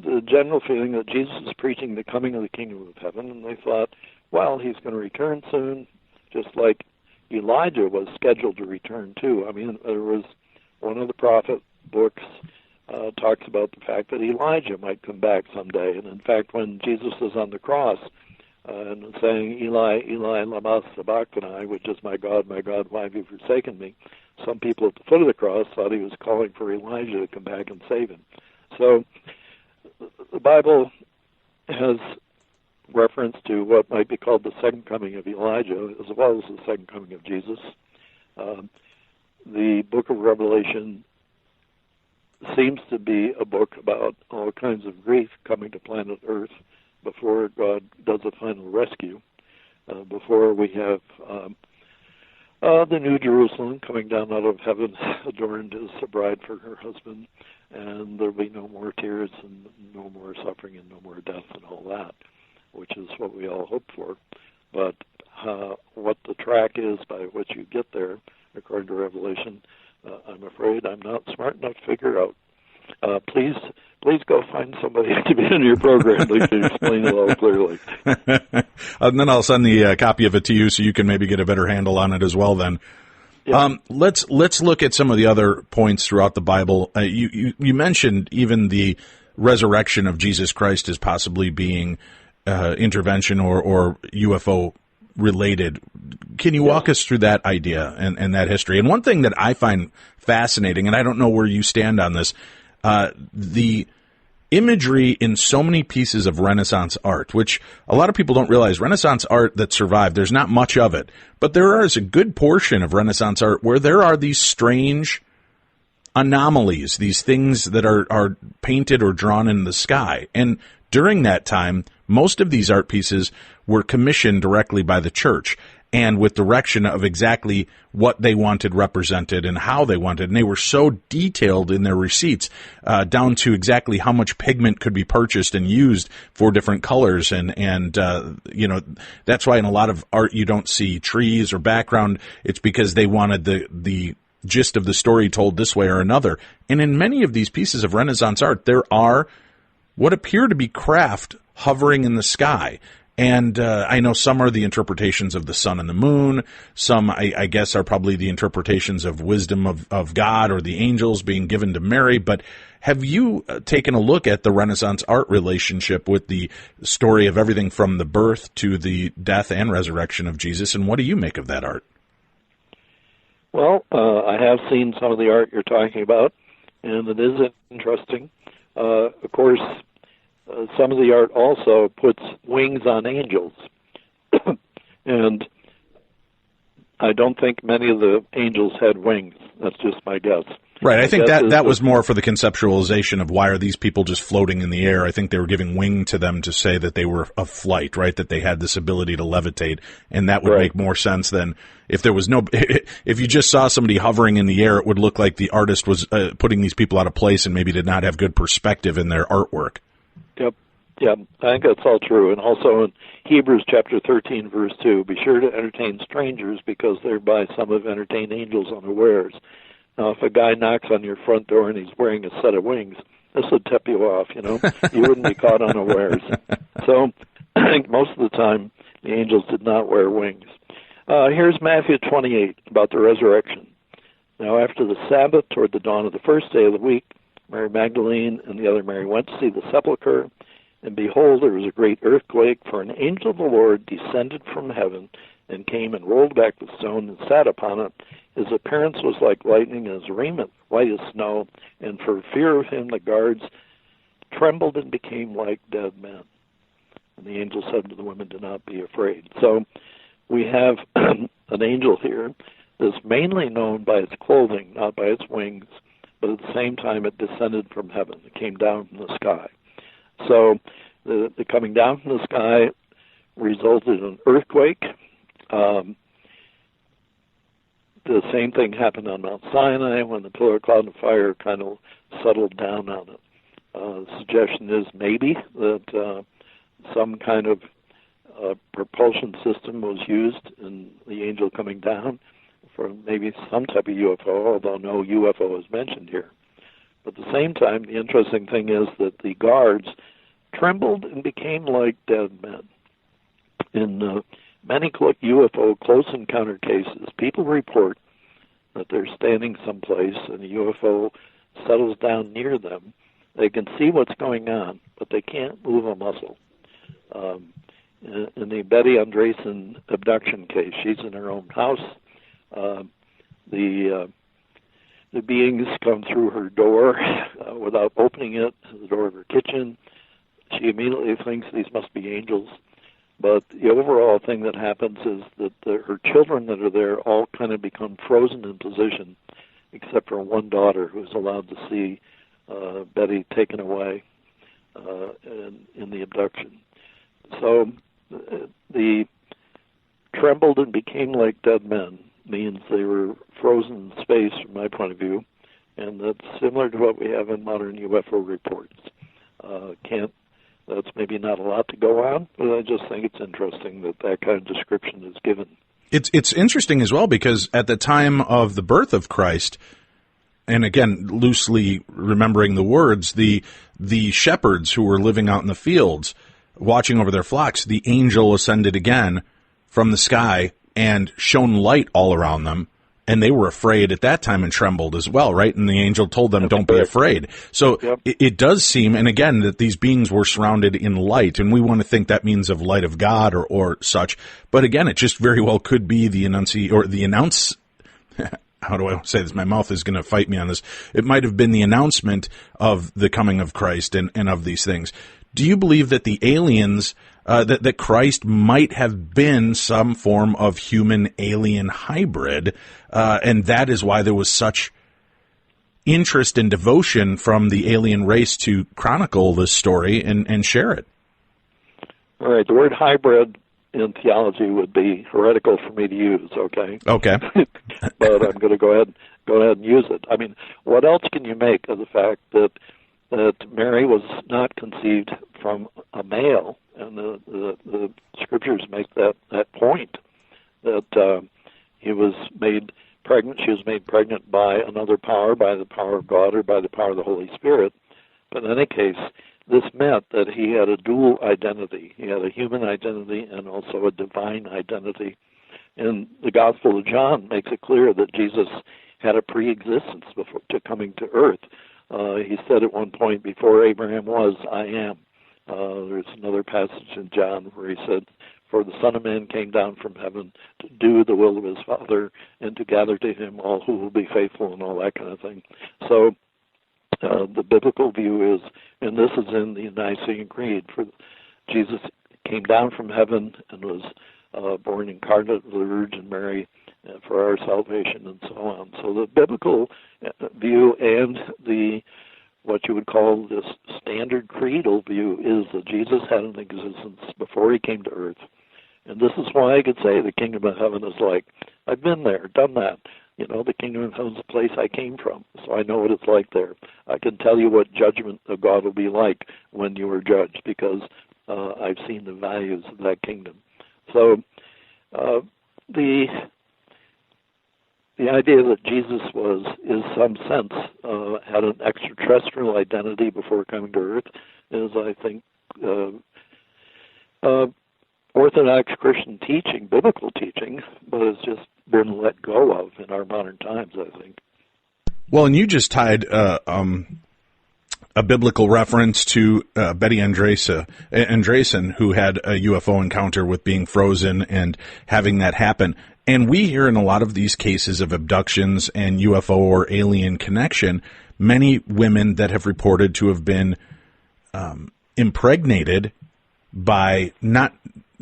the general feeling that Jesus is preaching the coming of the kingdom of heaven, and they thought, well, he's going to return soon, just like Elijah was scheduled to return too. I mean, there was one of the prophet books talks about the fact that Elijah might come back someday. And in fact, when Jesus was on the cross and saying, "Eli, Eli, lama sabachthani," which is, my God, why have you forsaken me?" Some people at the foot of the cross thought he was calling for Elijah to come back and save him. So the Bible has reference to what might be called the second coming of Elijah, as well as the second coming of Jesus. The book of Revelation seems to be a book about all kinds of grief coming to planet Earth before God does a final rescue, before we have the New Jerusalem coming down out of heaven, adorned as a bride for her husband, and there'll be no more tears and no more suffering and no more death and all that, which is what we all hope for. But what the track is by which you get there, according to Revelation, I'm afraid I'm not smart enough to figure out. Please go find somebody to be in your program that can explain it all clearly. And then I'll send the copy of it to you so you can maybe get a better handle on it as well then. Yeah. Let's look at some of the other points throughout the Bible. You mentioned even the resurrection of Jesus Christ as possibly being intervention or UFO related. Can you walk us through that idea and that history? And one thing that I find fascinating, and I don't know where you stand on this, the imagery in so many pieces of Renaissance art, which a lot of people don't realize. Renaissance art that survived, there's not much of it, but there is a good portion of Renaissance art where there are these strange anomalies, these things that are painted or drawn in the sky. And during that time, most of these art pieces were commissioned directly by the church and with direction of exactly what they wanted represented and how they wanted. And they were so detailed in their receipts, down to exactly how much pigment could be purchased and used for different colors. And that's why in a lot of art you don't see trees or background. It's because they wanted the gist of the story told this way or another. And in many of these pieces of Renaissance art, there are what appear to be craft hovering in the sky. And I know some are the interpretations of the sun and the moon. Some, I guess, are probably the interpretations of wisdom of God or the angels being given to Mary. But have you taken a look at the Renaissance art relationship with the story of everything from the birth to the death and resurrection of Jesus? And what do you make of that art? Well, I have seen some of the art you're talking about, and it is interesting. Of course, some of the art also puts wings on angels. And I don't think many of the angels had wings. That's just my guess. Right. I think that was more for the conceptualization of why are these people just floating in the air. I think they were giving wing to them to say that they were of flight, right? That they had this ability to levitate. And that would make more sense than if there was if you just saw somebody hovering in the air, it would look like the artist was putting these people out of place and maybe did not have good perspective in their artwork. Yep. Yeah, I think that's all true. And also in Hebrews chapter 13, verse 2, be sure to entertain strangers because thereby some have entertained angels unawares. Now, if a guy knocks on your front door and he's wearing a set of wings, this would tip you off, You wouldn't be caught unawares. So I think most of the time the angels did not wear wings. Here's Matthew 28 about the resurrection. Now, after the Sabbath, toward the dawn of the first day of the week, Mary Magdalene and the other Mary went to see the sepulchre, and behold, there was a great earthquake, for an angel of the Lord descended from heaven and came and rolled back the stone and sat upon it. His appearance was like lightning, and his raiment white as snow, and for fear of him the guards trembled and became like dead men. And the angel said to the women, do not be afraid. So we have an angel here that's mainly known by its clothing, not by its wings, but at the same time it descended from heaven. It came down from the sky. So the coming down from the sky resulted in an earthquake. The same thing happened on Mount Sinai when the pillar of cloud and fire kind of settled down on it. The suggestion is maybe that some kind of propulsion system was used in the angel coming down for maybe some type of UFO, although no UFO is mentioned here. But at the same time, the interesting thing is that the guards trembled and became like dead men. In many UFO close encounter cases, people report that they're standing someplace and a UFO settles down near them. They can see what's going on, but they can't move a muscle. In the Betty Andreessen abduction case, she's in her own house. The beings come through her door without opening it, the door of her kitchen. She immediately thinks these must be angels. But the overall thing that happens is that her children that are there all kind of become frozen in position, except for one daughter who's allowed to see Betty taken away in the abduction. So the trembled and became like dead men means they were frozen in space from my point of view, and that's similar to what we have in modern UFO reports. That's maybe not a lot to go on, but I just think it's interesting that kind of description is given. It's interesting as well because at the time of the birth of Christ, and again, loosely remembering the words, the shepherds who were living out in the fields, watching over their flocks, the angel ascended again from the sky and shone light all around them, and they were afraid at that time and trembled as well, right? And the angel told them, don't be afraid. So it does seem, and again, that these beings were surrounded in light, and we want to think that means of light of God or such. But again, it just very well could be the how do I say this? My mouth is going to fight me on this. It might have been the announcement of the coming of Christ and of these things. Do you believe that the aliens, that Christ might have been some form of human-alien hybrid, and that is why there was such interest and devotion from the alien race to chronicle this story and share it? All right, the word hybrid in theology would be heretical for me to use, okay? Okay. But I'm going to go ahead and use it. I mean, what else can you make of the fact that Mary was not conceived from a male, and the scriptures make that point, that he was made pregnant. She was made pregnant by another power, by the power of God or by the power of the Holy Spirit. But in any case, this meant that he had a dual identity. He had a human identity and also a divine identity. And the Gospel of John makes it clear that Jesus had a pre-existence before to coming to earth. He said at one point, before Abraham was, I am. There's another passage in John where he said, for the Son of Man came down from heaven to do the will of his Father and to gather to him all who will be faithful and all that kind of thing. So the biblical view is, and this is in the Nicene Creed, for Jesus came down from heaven and was born incarnate of the Virgin Mary for our salvation and so on. So the biblical view and the what you would call this standard creedal view is that Jesus had an existence before he came to earth. And this is why I could say the kingdom of heaven is like, I've been there, done that. You know, the kingdom of heaven is the place I came from, so I know what it's like there. I can tell you what judgment of God will be like when you are judged, because I've seen the values of that kingdom. So the idea that Jesus in some sense, had an extraterrestrial identity before coming to earth is, I think, Orthodox Christian teaching, biblical teaching, but it's just been let go of in our modern times, I think. Well, and you just tied a biblical reference to Betty Andreessen, who had a UFO encounter with being frozen and having that happen. And we hear in a lot of these cases of abductions and UFO or alien connection, many women that have reported to have been impregnated by not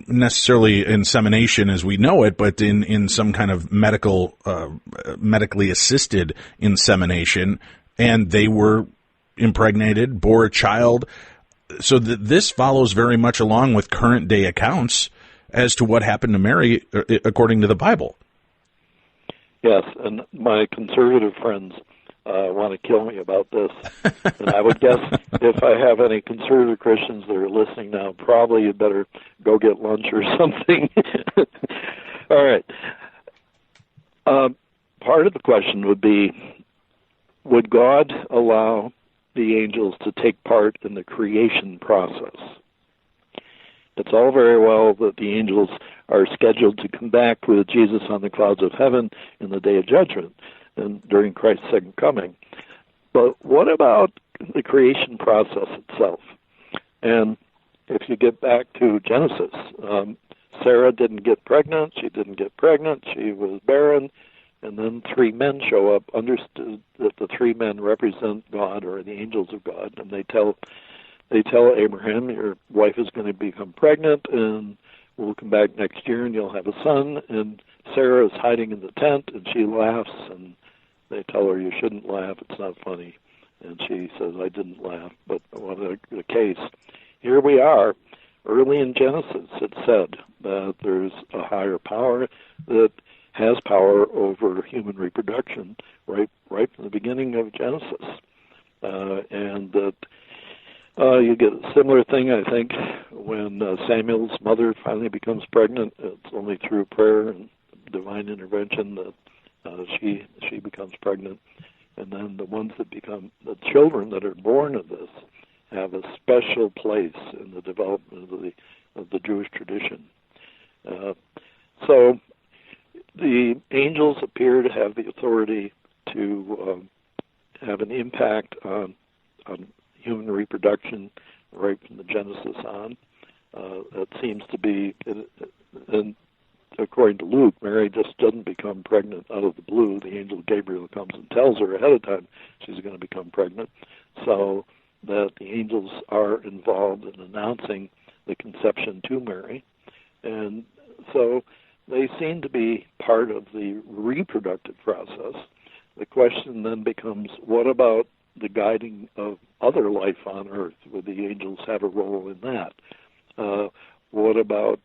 necessarily insemination as we know it, but in some kind of medically assisted insemination, and they were impregnated, bore a child. So this follows very much along with current day accounts as to what happened to Mary according to the Bible. Yes, and my conservative friends want to kill me about this. And I would guess if I have any conservative Christians that are listening now, probably you'd better go get lunch or something. All right. Part of the question would be, would God allow the angels to take part in the creation process? It's all very well that the angels are scheduled to come back with Jesus on the clouds of heaven in the day of judgment and during Christ's second coming. But what about the creation process itself? And if you get back to Genesis, Sarah didn't get pregnant, she was barren, and then three men show up, understood that the three men represent God or the angels of God, and they tell Abraham, your wife is going to become pregnant, and we'll come back next year, and you'll have a son. And Sarah is hiding in the tent, and she laughs, and they tell her, you shouldn't laugh, it's not funny. And she says, I didn't laugh. But whatever the case, here we are. Early in Genesis, it said that there's a higher power that has power over human reproduction right from the beginning of Genesis. And that you get a similar thing, I think, when Samuel's mother finally becomes pregnant. It's only through prayer and divine intervention that she becomes pregnant. And then the ones that become the children that are born of this have a special place in the development of the Jewish tradition. So the angels appear to have the authority to have an impact on human reproduction right from the Genesis on. That seems to be, and of according to Luke, Mary just doesn't become pregnant out of the blue. The angel Gabriel comes and tells her ahead of time she's going to become pregnant, so that the angels are involved in announcing the conception to Mary. And so they seem to be part of the reproductive process. The question then becomes, what about the guiding of other life on Earth? Would the angels have a role in that? What about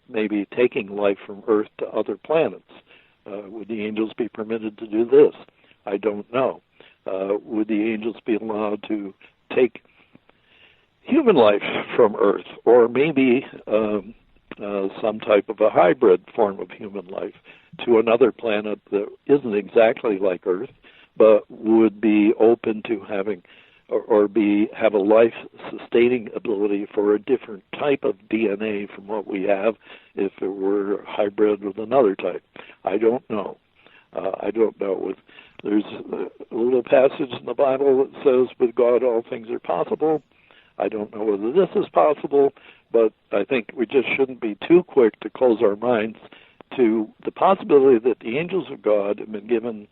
maybe taking life from Earth to other planets? Would the angels be permitted to do this? I don't know. Would the angels be allowed to take human life from Earth, or maybe some type of a hybrid form of human life to another planet that isn't exactly like Earth, but would be open to having or have a life-sustaining ability for a different type of DNA from what we have if it were a hybrid with another type. I don't know. There's a little passage in the Bible that says, with God all things are possible. I don't know whether this is possible, but I think we just shouldn't be too quick to close our minds to the possibility that the angels of God have been given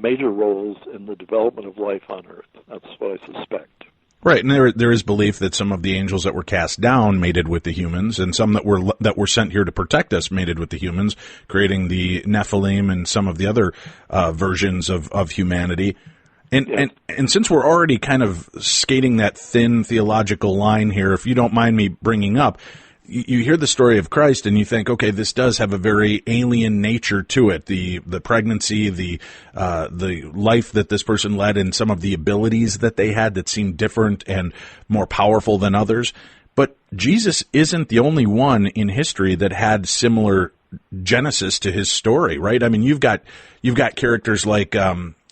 major roles in the development of life on Earth. That's what I suspect. Right, and there is belief that some of the angels that were cast down mated with the humans, and some that were sent here to protect us mated with the humans, creating the Nephilim and some of the other versions of humanity. And since we're already kind of skating that thin theological line here, if you don't mind me bringing up, you hear the story of Christ and you think, okay, this does have a very alien nature to it. The pregnancy, the life that this person led, and some of the abilities that they had that seemed different and more powerful than others. But Jesus isn't the only one in history that had similar genesis to his story, right? I mean, you've got characters like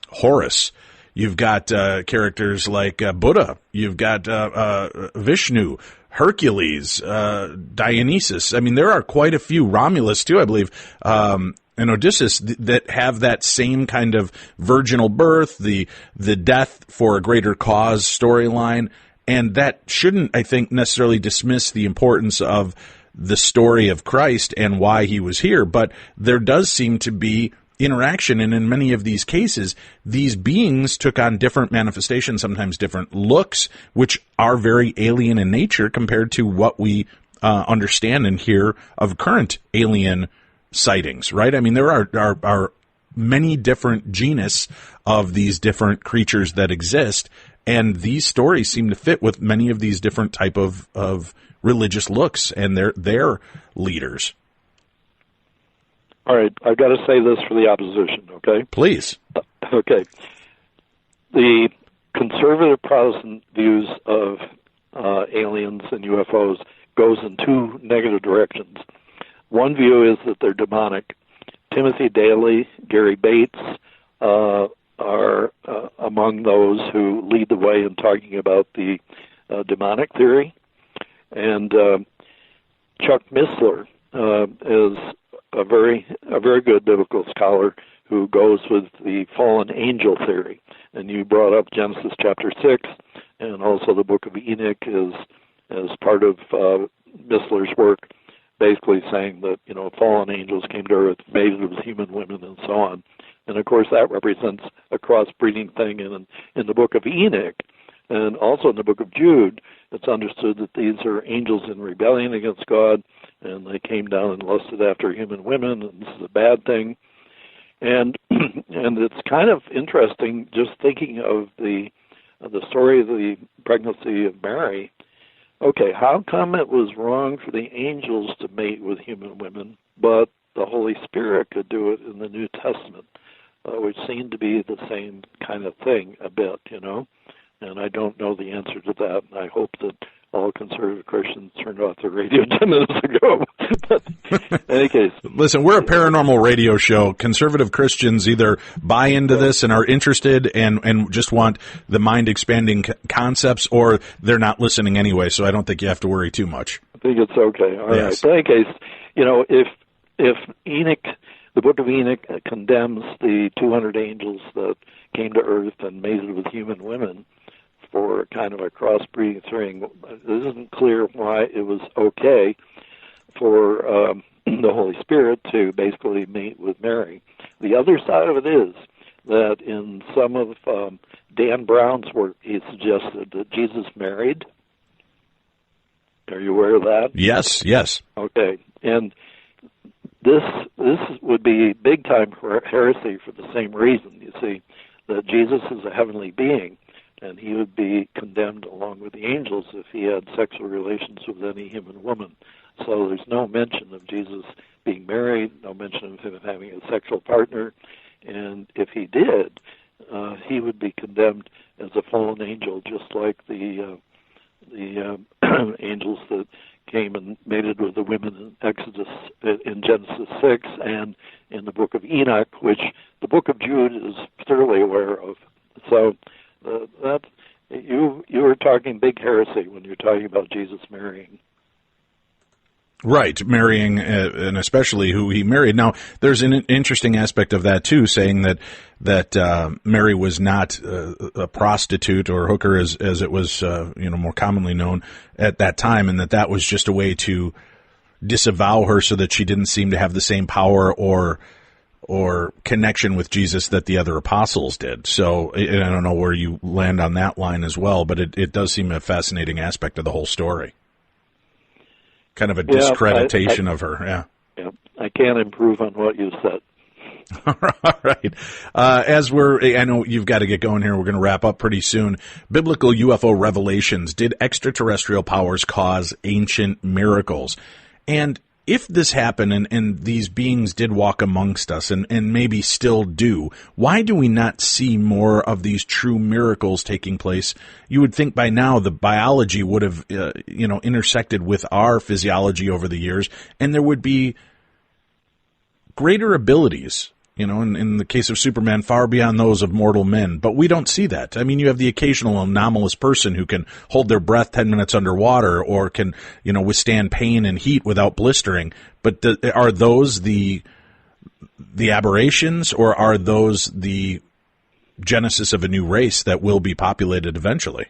Horus. You've got characters like Buddha. You've got Vishnu, Hercules, Dionysus. I mean, there are quite a few, Romulus too, I believe, and Odysseus, that have that same kind of virginal birth, the death for a greater cause storyline, and that shouldn't, I think, necessarily dismiss the importance of the story of Christ and why he was here, but there does seem to be interaction, and in many of these cases, these beings took on different manifestations, sometimes different looks, which are very alien in nature compared to what we understand and hear of current alien sightings, right? I mean, there are many different genus of these different creatures that exist, and these stories seem to fit with many of these different type of religious looks and their leaders. All right, I've got to say this for the opposition, okay? Please. Okay. The conservative Protestant views of aliens and UFOs goes in two negative directions. One view is that they're demonic. Timothy Daly, Gary Bates are among those who lead the way in talking about the demonic theory. And Chuck Missler is a very good biblical scholar who goes with the fallen angel theory. And you brought up Genesis chapter 6, and also the book of Enoch is as part of Missler's work, basically saying that, fallen angels came to earth, mated with human women, and so on. And of course that represents a crossbreeding thing in the book of Enoch. And also in the book of Jude, it's understood that these are angels in rebellion against God, and they came down and lusted after human women, and this is a bad thing. And it's kind of interesting just thinking of the story of the pregnancy of Mary. Okay, how come it was wrong for the angels to mate with human women, but the Holy Spirit could do it in the New Testament, which seemed to be the same kind of thing a bit, And I don't know the answer to that, and I hope that all conservative Christians turned off their radio 10 minutes ago. But in any case. Listen, we're a paranormal radio show. Conservative Christians either buy into this and are interested and just want the mind-expanding concepts, or they're not listening anyway, so I don't think you have to worry too much. I think it's okay. All right. But in any case, if Enoch, the book of Enoch condemns the 200 angels that came to earth and mated with human women for kind of a crossbreeding thing, it isn't clear why it was okay for the Holy Spirit to basically meet with Mary. The other side of it is that in some of Dan Brown's work, he suggested that Jesus married. Are you aware of that? Yes, yes. Okay, and this would be big time heresy for the same reason. You see, that Jesus is a heavenly being, and he would be condemned along with the angels if he had sexual relations with any human woman. So there's no mention of Jesus being married, no mention of him having a sexual partner, and if he did, he would be condemned as a fallen angel, just like the angels that came and mated with the women in Genesis 6 and in the book of Enoch, which the book of Jude is thoroughly aware of. So that you were talking big heresy when you're talking about Jesus marrying. Right, marrying, and especially who he married. Now, there's an interesting aspect of that too, saying that Mary was not a prostitute or hooker, as it was more commonly known at that time, and that was just a way to disavow her so that she didn't seem to have the same power or connection with Jesus that the other apostles did. So, and I don't know where you land on that line as well, but it does seem a fascinating aspect of the whole story. Kind of a discreditation of her, yeah. I can't improve on what you said. All right. I know you've got to get going here. We're going to wrap up pretty soon. Biblical UFO revelations. Did extraterrestrial powers cause ancient miracles? And if this happened and these beings did walk amongst us and maybe still do, why do we not see more of these true miracles taking place? You would think by now the biology would have, intersected with our physiology over the years, and there would be greater abilities, in the case of Superman, far beyond those of mortal men. But we don't see that. I mean, you have the occasional anomalous person who can hold their breath 10 minutes underwater or can, withstand pain and heat without blistering. But are those the aberrations, or are those the genesis of a new race that will be populated eventually?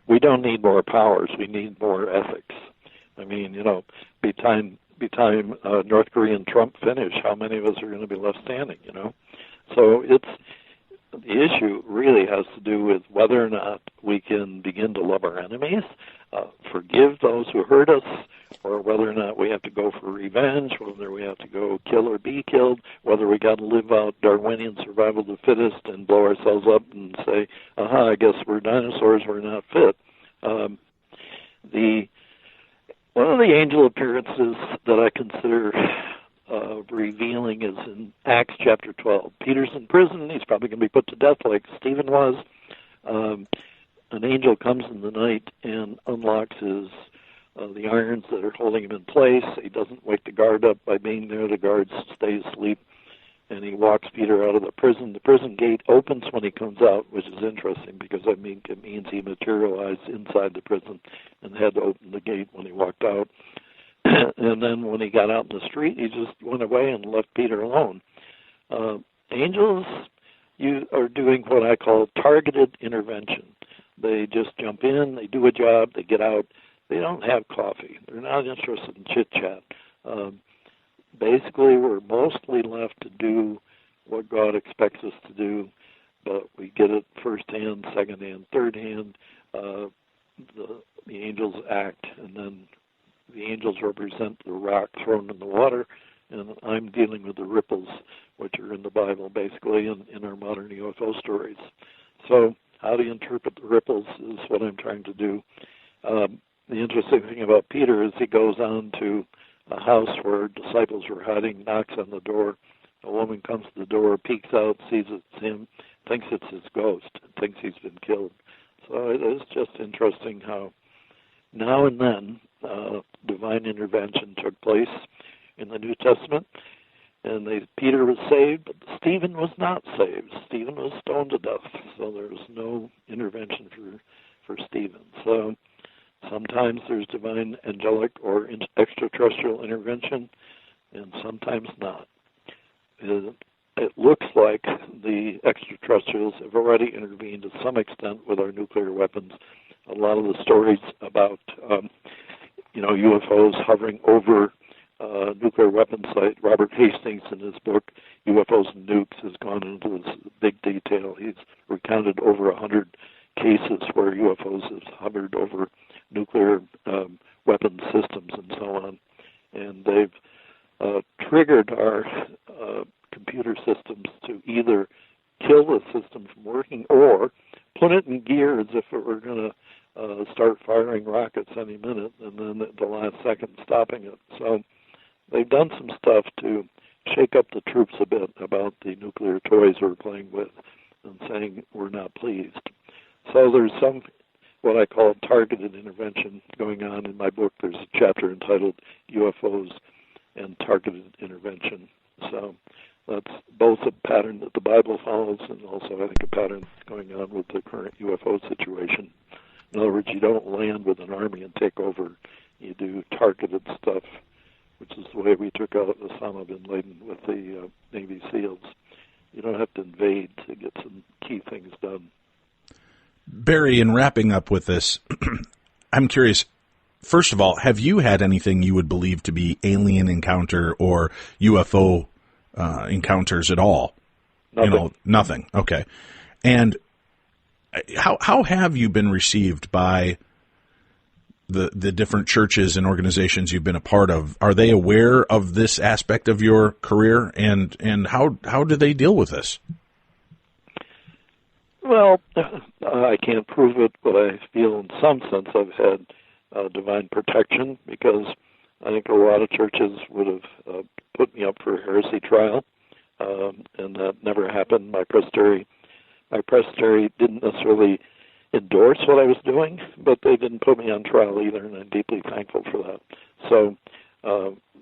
We don't need more powers. We need more ethics. I mean, be time North Korean Trump finish, how many of us are going to be left standing, So the issue really has to do with whether or not we can begin to love our enemies, forgive those who hurt us, or whether or not we have to go for revenge, whether we have to go kill or be killed, whether we got to live out Darwinian survival of the fittest and blow ourselves up and say, I guess we're dinosaurs, we're not fit. One of the angel appearances that I consider revealing is in Acts chapter 12. Peter's in prison. He's probably going to be put to death like Stephen was. An angel comes in the night and unlocks the irons that are holding him in place. He doesn't wake the guard up by being there. The guards stay asleep. And he walks Peter out of the prison. The prison gate opens when he comes out, which is interesting because it means he materialized inside the prison and had to open the gate when he walked out. And then when he got out in the street, he just went away and left Peter alone. Angels, you are doing what I call targeted intervention. They just jump in, they do a job, they get out. They don't have coffee. They're not interested in chit-chat. Basically, we're mostly left to do what God expects us to do, but we get it firsthand, secondhand, thirdhand. The angels act, and then the angels represent the rock thrown in the water, and I'm dealing with the ripples, which are in the Bible, basically, in our modern UFO stories. So how do you interpret the ripples is what I'm trying to do. The interesting thing about Peter is he goes on to a house where disciples were hiding, knocks on the door. A woman comes to the door, peeks out, sees it's him, thinks it's his ghost, thinks he's been killed. So it is just interesting how now and then divine intervention took place in the New Testament, and Peter was saved, but Stephen was not saved. Stephen was stoned to death, so there was no intervention for Stephen. So sometimes there's divine, angelic, or extraterrestrial intervention, and sometimes not. It looks like the extraterrestrials have already intervened to some extent with our nuclear weapons. A lot of the stories about UFOs hovering over nuclear weapons site. Robert Hastings, in his book UFOs and Nukes, has gone into this big detail. He's recounted over 100 cases where UFOs have hovered over nuclear weapon systems and so on. And they've triggered our computer systems to either kill the system from working or put it in gear as if it were going to start firing rockets any minute, and then at the last second stopping it. So they've done some stuff to shake up the troops a bit about the nuclear toys we're playing with and saying we're not pleased. So there's some, what I call targeted intervention going on in my book. There's a chapter entitled UFOs and Targeted Intervention. So that's both a pattern that the Bible follows and also, I think, a pattern going on with the current UFO situation. In other words, you don't land with an army and take over. You do targeted stuff, which is the way we took out Osama bin Laden with the Navy SEALs. You don't have to invade to get some key things done. Barry, in wrapping up with this, I'm curious, first of all, have you had anything you would believe to be alien encounter or UFO encounters at all? Nothing. Nothing. Okay. And how have you been received by the different churches and organizations you've been a part of? Are they aware of this aspect of your career, and how do they deal with this? Well, I can't prove it, but I feel in some sense I've had divine protection, because I think a lot of churches would have put me up for a heresy trial, and that never happened. My presbytery didn't necessarily endorse what I was doing, but they didn't put me on trial either, and I'm deeply thankful for that. So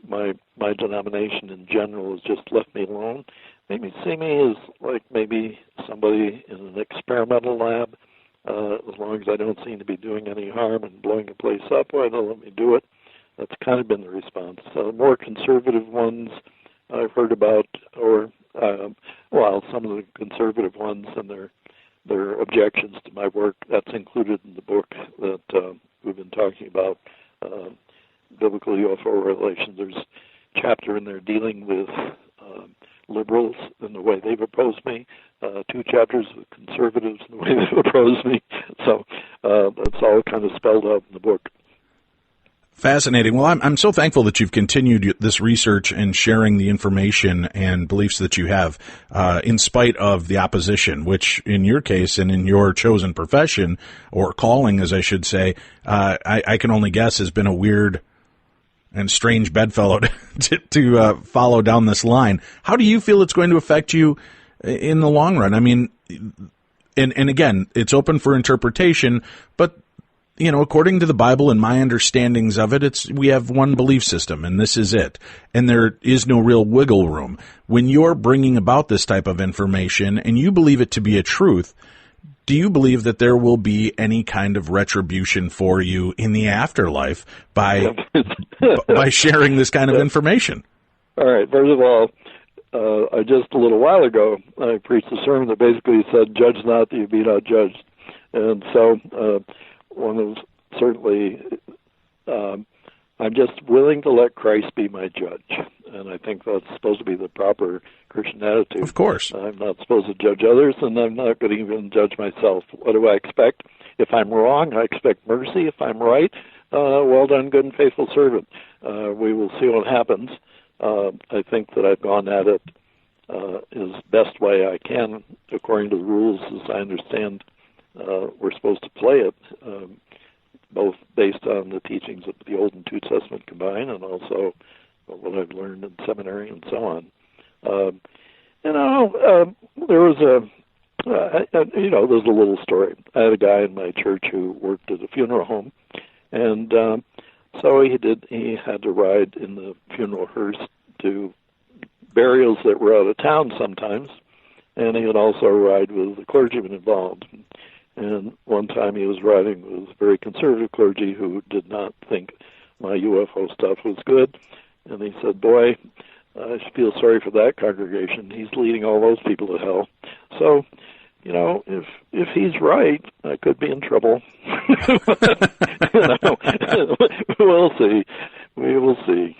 my denomination in general has just left me alone. Maybe see me as like maybe somebody in an experimental lab. As long as I don't seem to be doing any harm and blowing a place up, why don't let me do it? That's kind of been the response. More conservative ones I've heard about, or some of the conservative ones and their objections to my work. That's included in the book that we've been talking about, biblical UFO relations. There's a chapter in there dealing with liberals and the way they've opposed me, 2 chapters with conservatives and the way they've opposed me. So that's all kind of spelled out in the book. Fascinating. Well, I'm so thankful that you've continued this research and sharing the information and beliefs that you have, in spite of the opposition, which in your case and in your chosen profession, or calling, as I should say, I can only guess has been a weird and strange bedfellow to follow down this line. How do you feel it's going to affect you in the long run? I mean, and again, it's open for interpretation, but according to the Bible and my understandings of it, we have one belief system, and this is it. And there is no real wiggle room. When you're bringing about this type of information and you believe it to be a truth, do you believe that there will be any kind of retribution for you in the afterlife by sharing this kind of information? All right. First of all, I just a little while ago, I preached a sermon that basically said, "Judge not that you be not judged." And so one of certainly, I'm just willing to let Christ be my judge. And I think that's supposed to be the proper Christian attitude. Of course. I'm not supposed to judge others, and I'm not going to even judge myself. What do I expect? If I'm wrong, I expect mercy. If I'm right, well done, good and faithful servant. We will see what happens. I think that I've gone at it as best way I can, according to the rules as I understand we're supposed to play it, both based on the teachings of the Old and New Testament combined, and also what I've learned in seminary and so on. There was there's a little story. I had a guy in my church who worked at a funeral home, and so he had to ride in the funeral hearse to burials that were out of town sometimes, and he would also ride with the clergyman involved. And one time he was riding with very conservative clergy who did not think my UFO stuff was good. And he said, "Boy, I feel sorry for that congregation. He's leading all those people to hell." So, if he's right, I could be in trouble. We'll see. We will see.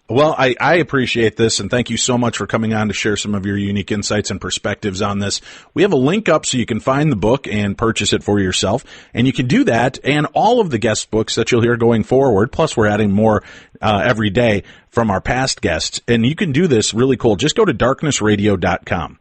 Well, I appreciate this, and thank you so much for coming on to share some of your unique insights and perspectives on this. We have a link up so you can find the book and purchase it for yourself, and you can do that and all of the guest books that you'll hear going forward, plus we're adding more every day from our past guests, and you can do this really cool. Just go to darknessradio.com.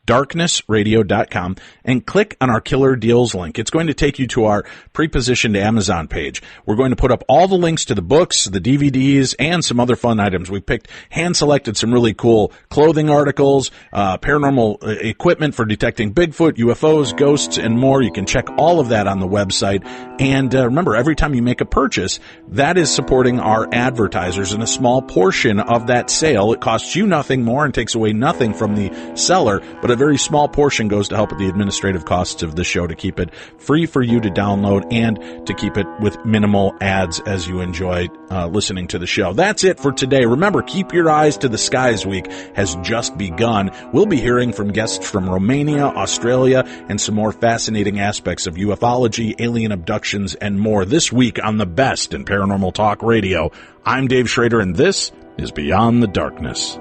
darknessradio.com and click on our Killer Deals link. It's going to take you to our pre-positioned Amazon page. We're going to put up all the links to the books, the DVDs, and some other fun items. We hand-selected some really cool clothing articles, paranormal equipment for detecting Bigfoot, UFOs, ghosts, and more. You can check all of that on the website. And remember, every time you make a purchase, that is supporting our advertisers, and a small portion of that sale, it costs you nothing more and takes away nothing from the seller, but a very small portion goes to help with the administrative costs of the show to keep it free for you to download and to keep it with minimal ads as you enjoy listening to the show. That's it for today. Remember, Keep Your Eyes to the Skies Week has just begun. We'll be hearing from guests from Romania, Australia, and some more fascinating aspects of ufology, alien abductions, and more this week on the best in paranormal talk radio. I'm Dave Schrader, and this is Beyond the Darkness.